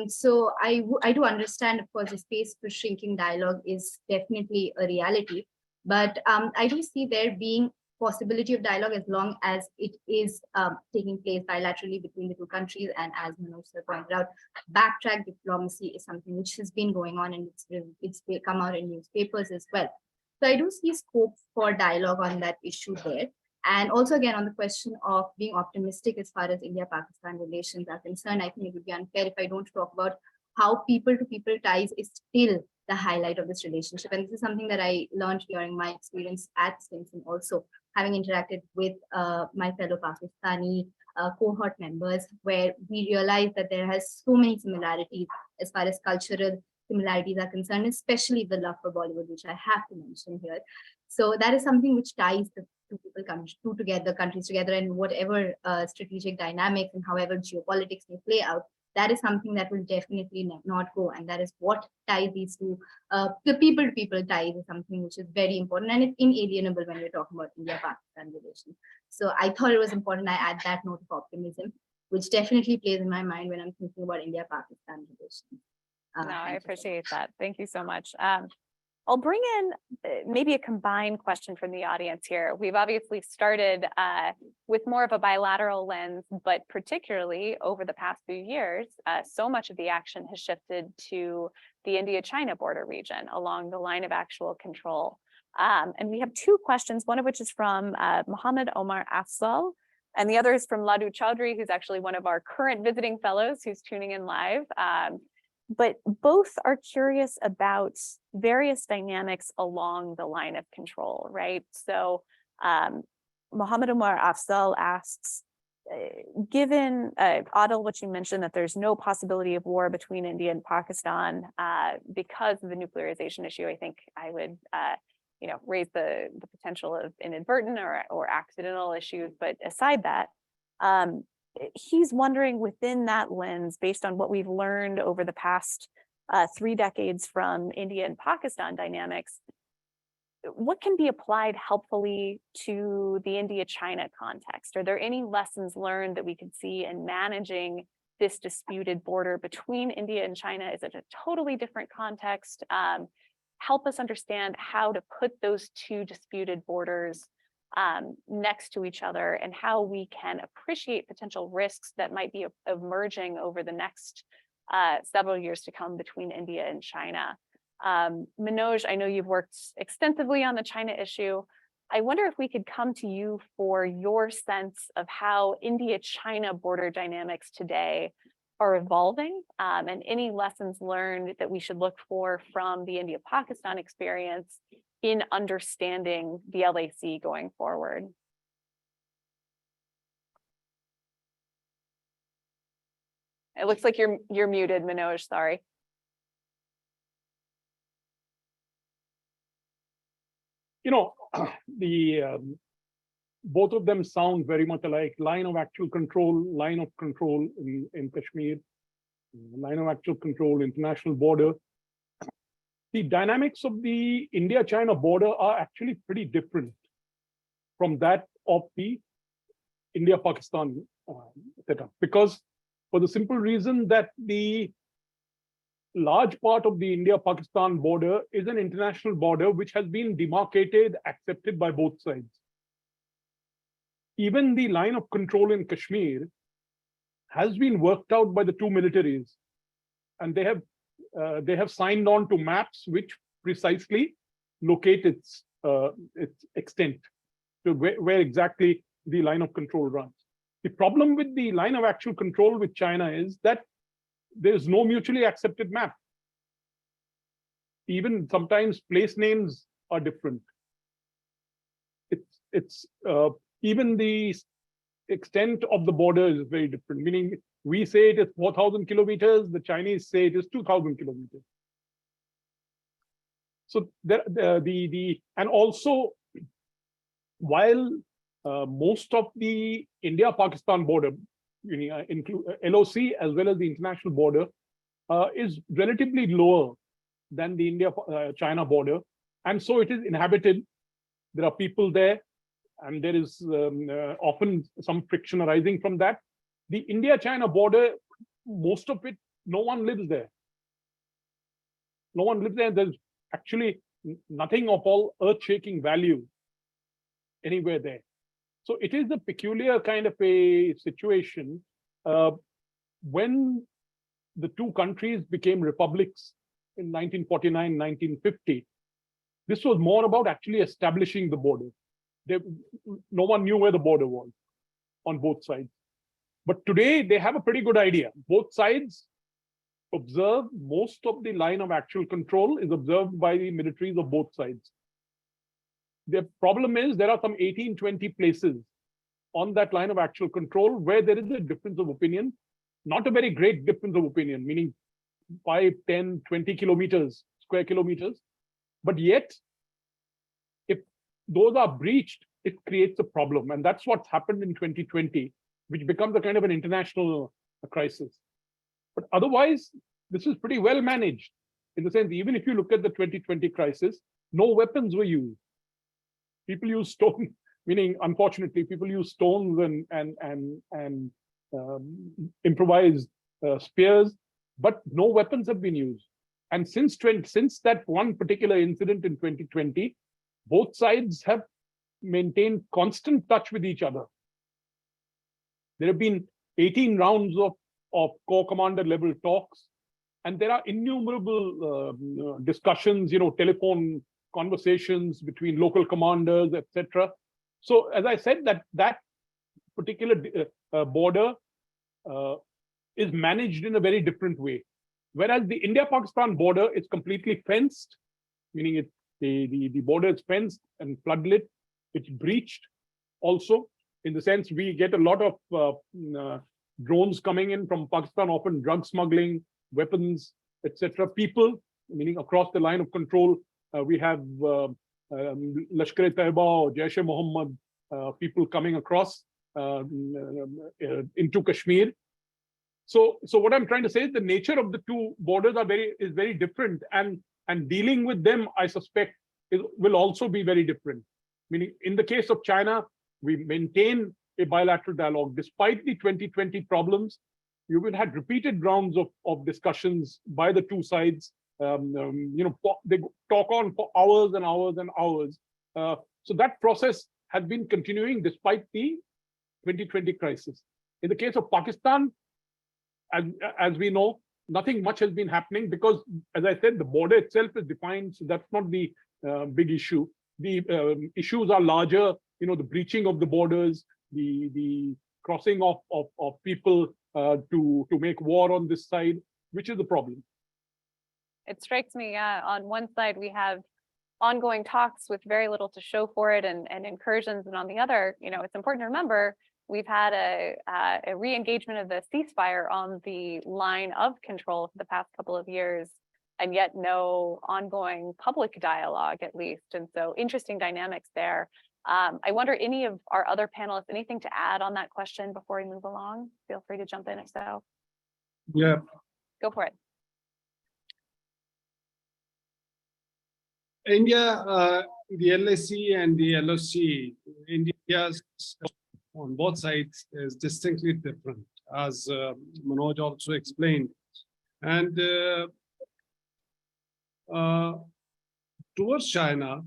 So I do understand, of course, the space for shrinking dialogue is definitely a reality, but I do see there being possibility of dialogue as long as it is taking place bilaterally between the two countries. And as Manoj sir pointed out, backtrack diplomacy is something which has been going on and it's come out in newspapers as well. So I do see scope for dialogue on that issue there. And also, again, on the question of being optimistic as far as India-Pakistan relations are concerned, I think it would be unfair if I don't talk about how people-to-people ties is still the highlight of this relationship. And this is something that I learned during my experience at Stimson, also having interacted with my fellow Pakistani cohort members, where we realized that there has so many similarities as far as cultural similarities are concerned, especially the love for Bollywood, which I have to mention here. So that is something which ties the countries together, and whatever strategic dynamics and however geopolitics may play out, that is something that will definitely not go. And that is what ties these two, the people-to-people ties is something which is very important, and it's inalienable when we're talking about India-Pakistan relations. So I thought it was important I add that note of optimism, which definitely plays in my mind when I'm thinking about India-Pakistan relations. No, I appreciate that. Thank you so much. I'll bring in maybe a combined question from the audience here. We've obviously started with more of a bilateral lens, but particularly over the past few years, so much of the action has shifted to the India-China border region along the line of actual control. And we have two questions, one of which is from Mohammed Omar Afzal, and the other is from Laddu Chaudhry, who's actually one of our current visiting fellows who's tuning in live. But both are curious about various dynamics along the line of control, right? So Mohammed Omar Afzal asks, given, Adil, what you mentioned, that there's no possibility of war between India and Pakistan because of the nuclearization issue, I think I would raise the potential of inadvertent or accidental issues. But aside that, he's wondering within that lens, based on what we've learned over the past 3 decades from India and Pakistan dynamics, what can be applied helpfully to the India-China context? Are there any lessons learned that we could see in managing this disputed border between India and China? Is it a totally different context? Help us understand how to put those two disputed borders next to each other, and how we can appreciate potential risks that might be emerging over the next several years to come between India and China. Manoj, I know you've worked extensively on the China issue. I wonder if we could come to you for your sense of how India-China border dynamics today are evolving, and any lessons learned that we should look for from the India-Pakistan experience in understanding the LAC going forward. It looks like you're muted, Manoj, sorry. Both of them sound very much alike. Line of actual control, line of control in Kashmir, line of actual control, international border. The dynamics of the India-China border are actually pretty different from that of the India-Pakistan setup, because for the simple reason that the large part of the India-Pakistan border is an international border which has been demarcated, accepted by both sides. Even the line of control in Kashmir has been worked out by the two militaries, and they have signed on to maps which precisely locate its extent to where exactly the line of control runs. The problem with the line of actual control with China is that there is no mutually accepted map. Even sometimes place names are different. Even the extent of the border is very different, meaning we say it is 4,000 kilometers, the Chinese say it is 2,000 kilometers. So and also, while most of the India-Pakistan border, include LOC as well as the international border, is relatively lower than the India-China border, and so it is inhabited. There are people there, and there is often some friction arising from that. The India-China border, most of it, no one lives there. No one lives there. There's actually nothing of all earth-shaking value anywhere there. So it is a peculiar kind of a situation. When the two countries became republics in 1949, 1950, this was more about actually establishing the border. No one knew where the border was on both sides. But today they have a pretty good idea. Both sides observe, most of the line of actual control is observed by the militaries of both sides. The problem is there are some 18, 20 places on that line of actual control where there is a difference of opinion, not a very great difference of opinion, meaning 5, 10, 20 kilometers, square kilometers. But yet, if those are breached, it creates a problem. And that's what's happened in 2020, which becomes a kind of an international crisis. But otherwise, this is pretty well managed in the sense, even if you look at the 2020 crisis, no weapons were used. People use stone, meaning, unfortunately, people use stones and improvised spears, but no weapons have been used. And since that one particular incident in 2020, both sides have maintained constant touch with each other. There have been 18 rounds of corps commander level talks, and there are innumerable discussions, telephone conversations between local commanders, etc. So, as I said, that particular border is managed in a very different way. Whereas the India-Pakistan border is completely fenced, meaning the border is fenced and floodlit. It's breached also, in the sense we get a lot of drones coming in from Pakistan, often drug smuggling, weapons, etc. People, meaning across the line of control, we have Lashkar-e-Taiba or Jaish-e-Mohammed people coming across into Kashmir. So what I'm trying to say is the nature of the two borders is very different, and dealing with them, I suspect, will also be very different. Meaning, in the case of China, we maintain a bilateral dialogue despite the 2020 problems. You will have repeated rounds of discussions by the two sides. They talk on for hours and hours and hours. So that process has been continuing despite the 2020 crisis. In the case of Pakistan, as we know, nothing much has been happening because, as I said, the border itself is defined. So that's not the big issue. The issues are larger, the breaching of the borders, the crossing of people to make war on this side, which is the problem. It strikes me on one side, we have ongoing talks with very little to show for it and incursions. And on the other, it's important to remember, we've had a re-engagement of the ceasefire on the line of control for the past couple of years, and yet no ongoing public dialogue, at least. And so interesting dynamics there. I wonder, any of our other panelists, anything to add on that question before we move along? Feel free to jump in if so. Yeah, Go for it. India, the LAC and the LOC, India's on both sides is distinctly different, as Manoj also explained. And towards China,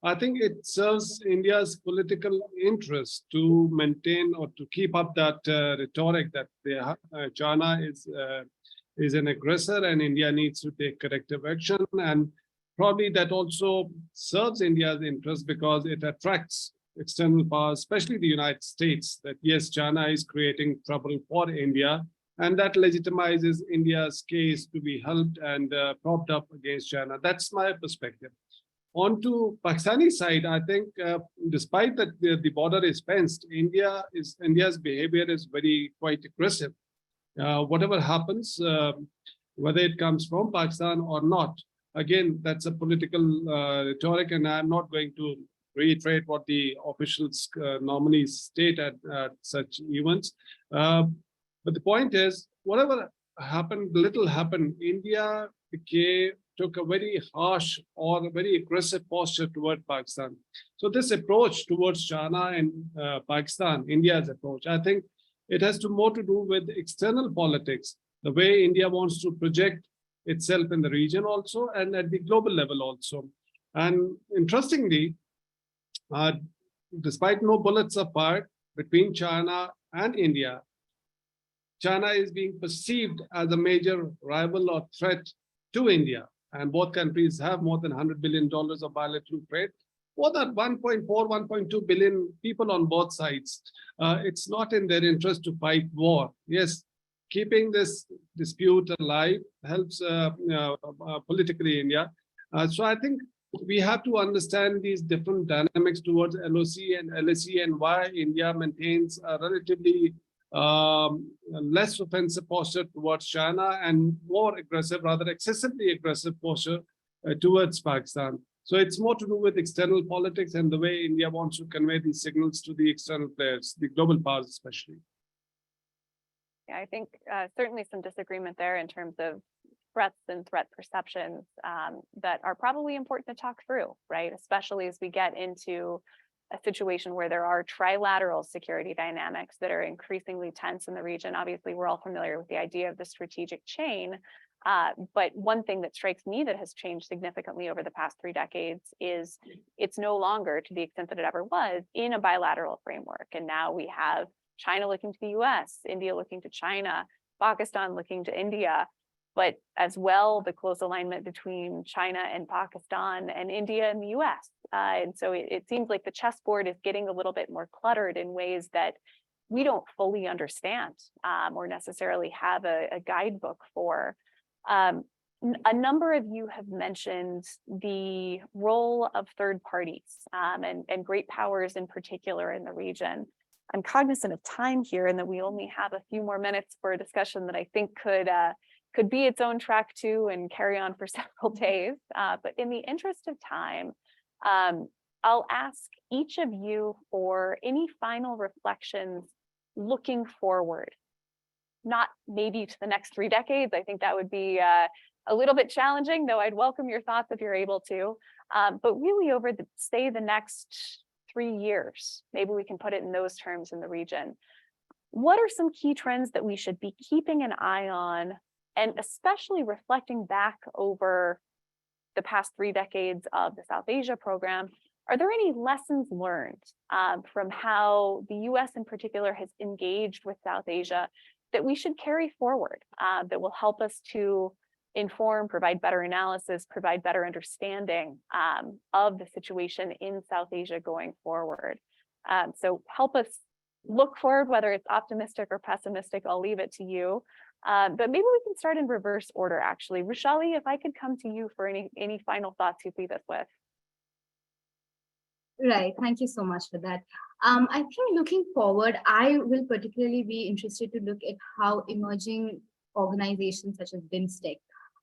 I think it serves India's political interest to maintain or to keep up that rhetoric that China is an aggressor and India needs to take corrective action. And probably that also serves India's interest because it attracts external powers, especially the United States, that yes, China is creating trouble for India, and that legitimizes India's case to be helped and propped up against China. That's my perspective. On to Pakistani side, I think despite that the border is fenced, India's behavior is quite aggressive. Whatever happens, whether it comes from Pakistan or not, again, that's a political rhetoric, and I'm not going to reiterate what the officials normally state at such events. But the point is, whatever happened, little happened, India took a very harsh or a very aggressive posture toward Pakistan. So this approach towards China and Pakistan, India's approach, I think it has more to do with external politics, the way India wants to project itself in the region also, and at the global level also. And interestingly, despite no bullets are fired between China and India, China is being perceived as a major rival or threat to India. And both countries have more than $100 billion of bilateral trade. More than 1.4, 1.2 billion people on both sides. It's not in their interest to fight war. Yes, keeping this dispute alive helps politically India. So I think we have to understand these different dynamics towards LOC and LAC and why India maintains a relatively less offensive posture towards China and more aggressive, rather excessively aggressive posture towards Pakistan. So it's more to do with external politics and the way India wants to convey these signals to the external players, the global powers especially. Yeah, I think certainly some disagreement there in terms of threats and threat perceptions that are probably important to talk through, right? Especially as we get into a situation where there are trilateral security dynamics that are increasingly tense in the region. Obviously, we're all familiar with the idea of the strategic chain. But one thing that strikes me that has changed significantly over the past 3 decades is it's no longer, to the extent that it ever was, in a bilateral framework. And now we have China looking to the US, India looking to China, Pakistan looking to India, but as well, the close alignment between China and Pakistan and India and the US. And so it seems like the chessboard is getting a little bit more cluttered in ways that we don't fully understand or necessarily have a guidebook for. A number of you have mentioned the role of third parties and great powers in particular in the region. I'm cognizant of time here and that we only have a few more minutes for a discussion that I think could be its own track too and carry on for several days. But in the interest of time, I'll ask each of you for any final reflections looking forward. Not maybe to the next 3 decades. I think that would be a little bit challenging, though I'd welcome your thoughts if you're able to. But really over say the next 3 years, maybe we can put it in those terms in the region. What are some key trends that we should be keeping an eye on, and especially reflecting back over the past 3 decades of the South Asia program? Are there any lessons learned from how the US in particular has engaged with South Asia that we should carry forward that will help us to inform, provide better analysis, provide better understanding of the situation in South Asia going forward? So help us look forward, whether it's optimistic or pessimistic, I'll leave it to you. But maybe we can start in reverse order, actually. Rushali, if I could come to you for any final thoughts you'd leave us with. Right. Thank you so much for that. I think looking forward, I will particularly be interested to look at how emerging organizations such as BIMSTEC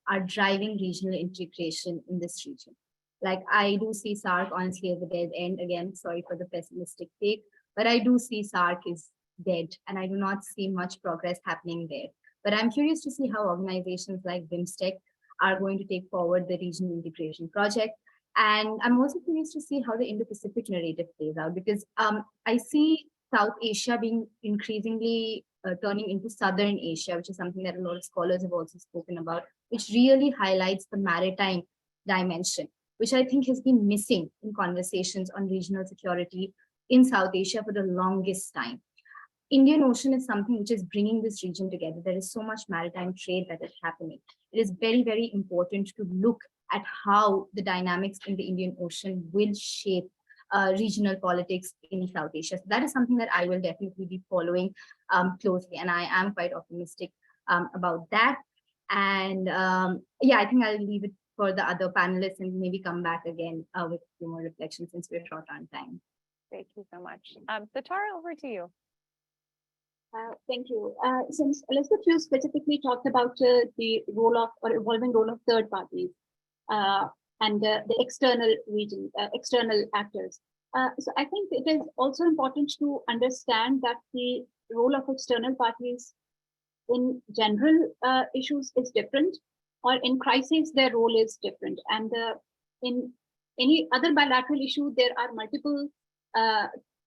are driving regional integration in this region. Like I do see SARC honestly as a dead end. Again, sorry for the pessimistic take, but I do see SARC is dead and I do not see much progress happening there. But I'm curious to see how organizations like BIMSTEC are going to take forward the regional integration project. And I'm also curious to see how the Indo-Pacific narrative plays out, because I see South Asia being increasingly turning into Southern Asia, which is something that a lot of scholars have also spoken about, which really highlights the maritime dimension, which I think has been missing in conversations on regional security in South Asia for the longest time. Indian Ocean is something which is bringing this region together. There is so much maritime trade that is happening. It is very, very important to look at how the dynamics in the Indian Ocean will shape regional politics in South Asia. So that is something that I will definitely be following closely. And I am quite optimistic about that. And yeah, I think I'll leave it for the other panelists and maybe come back again with a few more reflections since we're short on time. Thank you so much. Satara, over to you. Thank you. Since Elizabeth, you specifically talked about the role of or evolving role of third parties and the external region, external actors. So I think it is also important to understand that the role of external parties in general issues is different, or in crises, their role is different. And in any other bilateral issue, there are multiple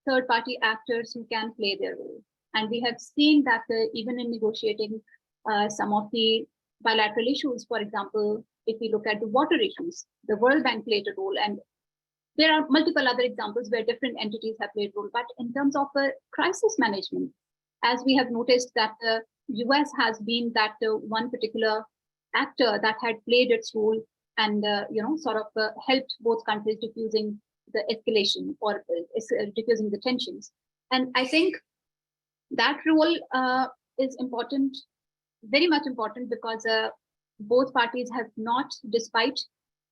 third party actors who can play their role. And we have seen that even in negotiating some of the bilateral issues, for example, if we look at the water issues, the World Bank played a role, and there are multiple other examples where different entities have played a role. But in terms of crisis management, as we have noticed that the US has been that one particular actor that had played its role and sort of helped both countries diffusing the escalation or diffusing the tensions. And I think that role is important, very much important, because both parties have not, despite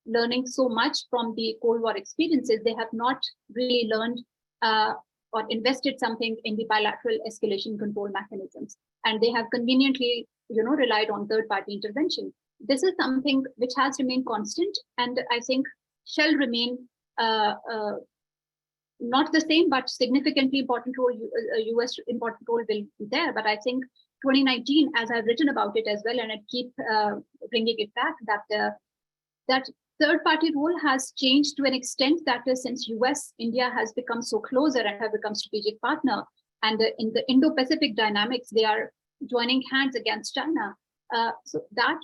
learning so much from the Cold War experiences, they have not really learned or invested something in the bilateral escalation control mechanisms. And they have conveniently, relied on third-party intervention. This is something which has remained constant, and I think shall remain not the same, but significantly important role, US important role will be there. But I think 2019, as I've written about it as well, and I keep bringing it back, that that third-party role has changed to an extent that since US-India has become so closer and have become strategic partner, and in the Indo-Pacific dynamics, they are joining hands against China. So that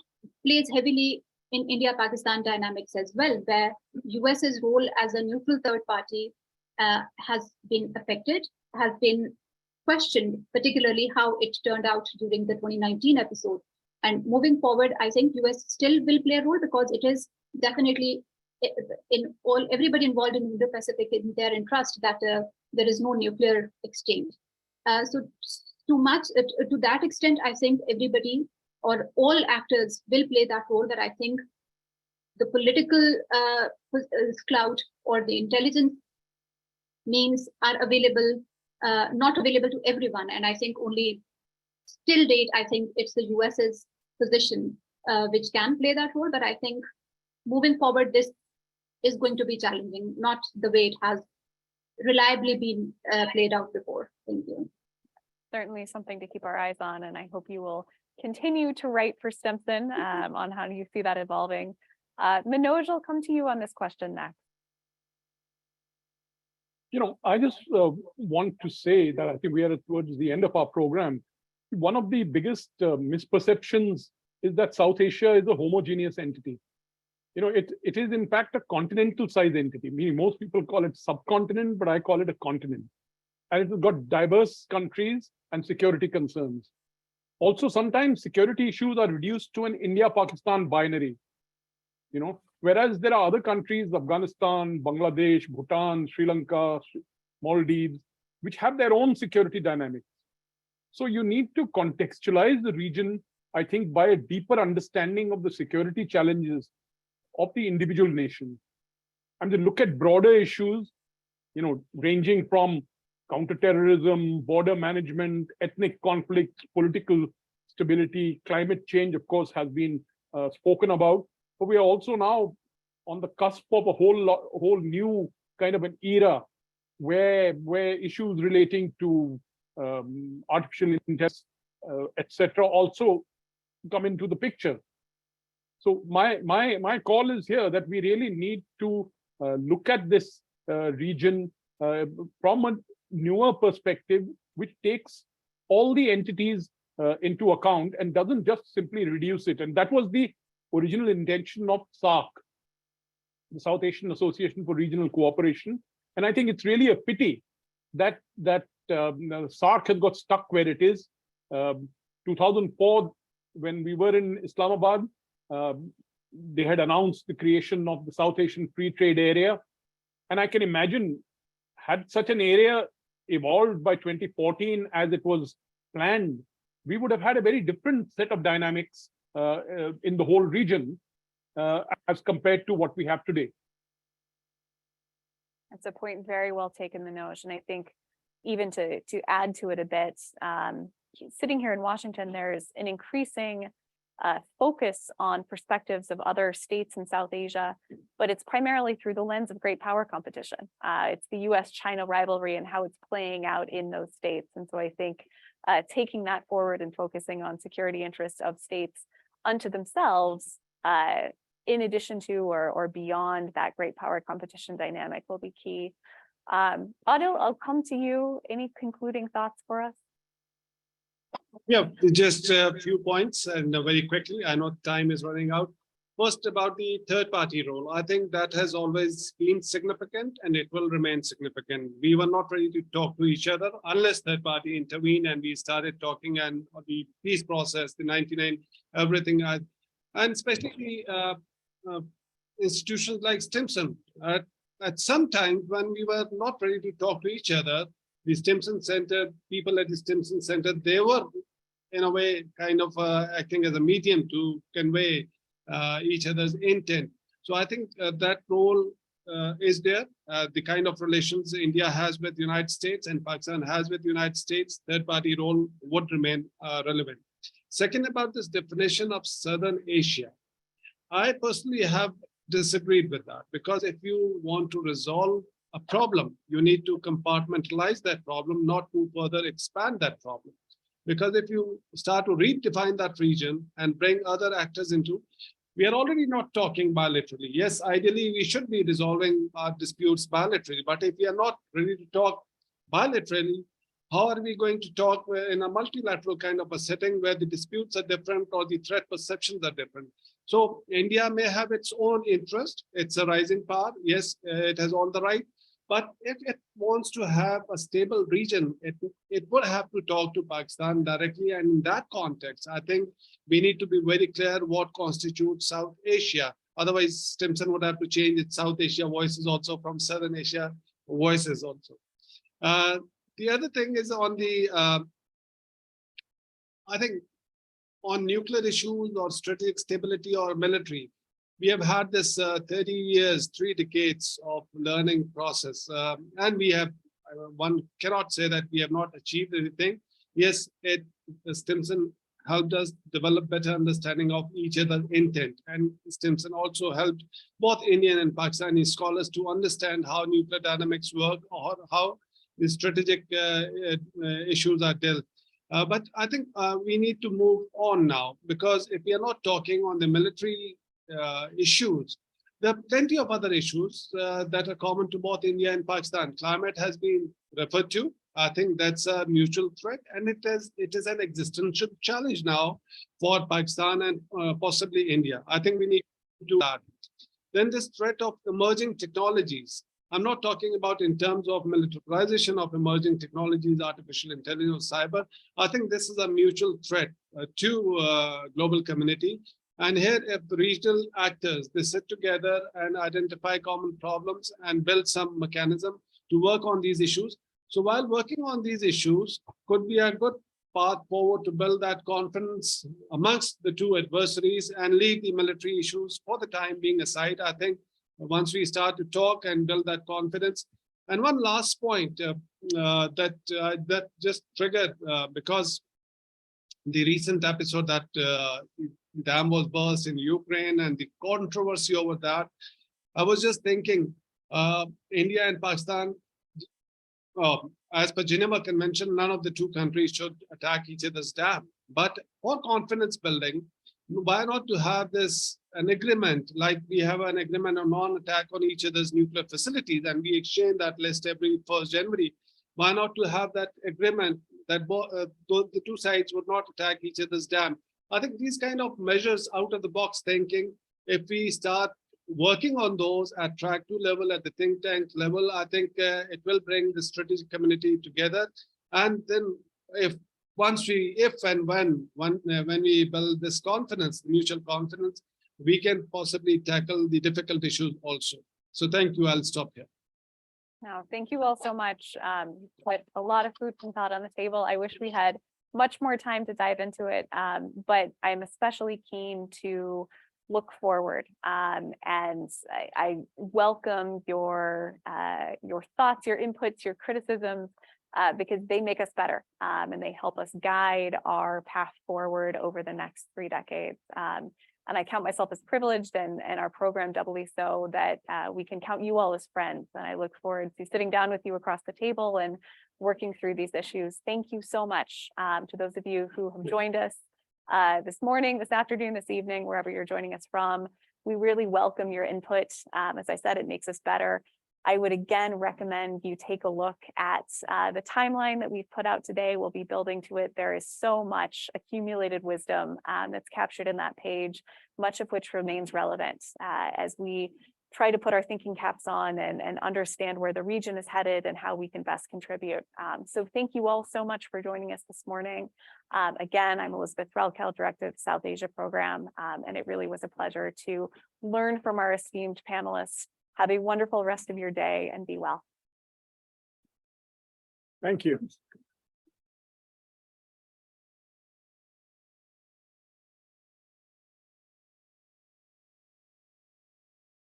plays heavily in India-Pakistan dynamics as well, where US's role as a neutral third party has been affected, has been questioned, particularly how it turned out during the 2019 episode. And moving forward, I think US still will play a role, because it is definitely in everybody involved in Indo-Pacific in their interest that there is no nuclear exchange. So to that extent, I think everybody or all actors will play that role, that I think the political clout or the intelligence means are available, not available to everyone. And I think only till date, I think it's the US's position which can play that role. But I think moving forward, this is going to be challenging, not the way it has reliably been played out before. Thank you. Certainly something to keep our eyes on, and I hope you will continue to write for Stimson on how you see that evolving. Manoj, will come to you on this question next. I just want to say that I think we are towards the end of our program. One of the biggest misperceptions is that South Asia is a homogeneous entity. it is in fact a continental size entity. Meaning most people call it subcontinent, but I call it a continent. And it has got diverse countries and security concerns. Also, sometimes security issues are reduced to an India-Pakistan binary. Whereas there are other countries, Afghanistan, Bangladesh, Bhutan, Sri Lanka, Maldives, which have their own security dynamics. So you need to contextualize the region, I think, by a deeper understanding of the security challenges of the individual nation. And to look at broader issues, ranging from counterterrorism, border management, ethnic conflicts, political stability, climate change, of course, has been spoken about. But we are also now on the cusp of a whole new kind of an era where issues relating to artificial intelligence, etc., also come into the picture. So my call is here that we really need to look at this region from a newer perspective, which takes all the entities into account and doesn't just simply reduce it. And that was the original intention of SAARC, the South Asian Association for Regional Cooperation. And I think it's really a pity that SAARC has got stuck where it is. 2004, when we were in Islamabad, they had announced the creation of the South Asian Free Trade Area. And I can imagine, had such an area evolved by 2014 as it was planned, we would have had a very different set of dynamics in the whole region as compared to what we have today. That's a point very well taken, Manoj. And I think even to add to it a bit, sitting here in Washington, there's an increasing focus on perspectives of other states in South Asia, but it's primarily through the lens of great power competition. It's the US-China rivalry and how it's playing out in those states. And so I think taking that forward and focusing on security interests of states unto themselves, in addition to or beyond that great power competition dynamic, will be key. Adil, I'll come to you. Any concluding thoughts for us? Yeah, just a few points and very quickly. I know time is running out. First, about the third-party role. I think that has always been significant and it will remain significant. We were not ready to talk to each other unless third-party intervened and we started talking, and the peace process, the 99, everything. And especially institutions like Stimson. At some time when we were not ready to talk to each other, the Stimson Center, people at the Stimson Center, they were in a way kind of acting as a medium to convey each other's intent. So I think that role is there. The kind of relations India has with the United States and Pakistan has with the United States, third-party role would remain relevant. Second, about this definition of Southern Asia, I personally have disagreed with that, because if you want to resolve a problem, you need to compartmentalize that problem, not to further expand that problem. Because if you start to redefine that region and bring other actors into, we are already not talking bilaterally. Yes, ideally, we should be resolving our disputes bilaterally, but if we are not ready to talk bilaterally, how are we going to talk in a multilateral kind of a setting where the disputes are different or the threat perceptions are different? So India may have its own interest. It's a rising power. Yes, it has all the right. But if it wants to have a stable region, it would have to talk to Pakistan directly. And in that context, I think we need to be very clear what constitutes South Asia. Otherwise, Stimson would have to change its South Asia voices also from Southern Asia voices also. The other thing is on the, I think, on nuclear issues or strategic stability or military, we have had this 30 years, 3 decades of learning process. And we have, one cannot say that we have not achieved anything. Yes, Stimson helped us develop better understanding of each other's intent. And Stimson also helped both Indian and Pakistani scholars to understand how nuclear dynamics work or how the strategic issues are dealt. But I think we need to move on now, because if we are not talking on the military issues, there are plenty of other issues that are common to both India and Pakistan. Climate has been referred to. I think that's a mutual threat, and it is an existential challenge now for Pakistan and possibly India. I think we need to do that. Then this threat of emerging technologies. I'm not talking about in terms of militarization of emerging technologies, artificial intelligence, cyber. I think this is a mutual threat to global community. And here, if the regional actors, they sit together and identify common problems and build some mechanism to work on these issues. So while working on these issues could be a good path forward to build that confidence amongst the two adversaries and leave the military issues for the time being aside. I think once we start to talk and build that confidence. And one last point that just triggered because the recent episode that dam was burst in Ukraine and the controversy over that, I was just thinking India and Pakistan, as per Geneva Convention, none of the two countries should attack each other's dam. But for confidence building, why not to have an agreement, like we have an agreement on non-attack on each other's nuclear facilities, and we exchange that list every 1st January. Why not to have that agreement that the two sides would not attack each other's dam? I think these kind of measures, out of the box thinking, if we start working on those at track 2 level, at the think tank level, I think it will bring the strategic community together. And then if and when we build this confidence, mutual confidence, we can possibly tackle the difficult issues also. So thank you. I'll stop here. No, thank you all so much. You put a lot of food and thought on the table. I wish we had much more time to dive into it, but I'm especially keen to look forward. And I welcome your thoughts, your inputs, your criticisms, because they make us better and they help us guide our path forward over the next 3 decades. And I count myself as privileged and our program doubly so that we can count you all as friends. And I look forward to sitting down with you across the table and working through these issues. Thank you so much to those of you who have joined us this morning, this afternoon, this evening, wherever you're joining us from. We really welcome your input. As I said, it makes us better. I would again recommend you take a look at the timeline that we've put out today. We'll be building to it. There is so much accumulated wisdom that's captured in that page, much of which remains relevant as we try to put our thinking caps on and understand where the region is headed and how we can best contribute. So thank you all so much for joining us this morning. Again, I'm Elizabeth Relkel, Director of the South Asia Program, and it really was a pleasure to learn from our esteemed panelists. Have a wonderful rest of your day and be well. Thank you.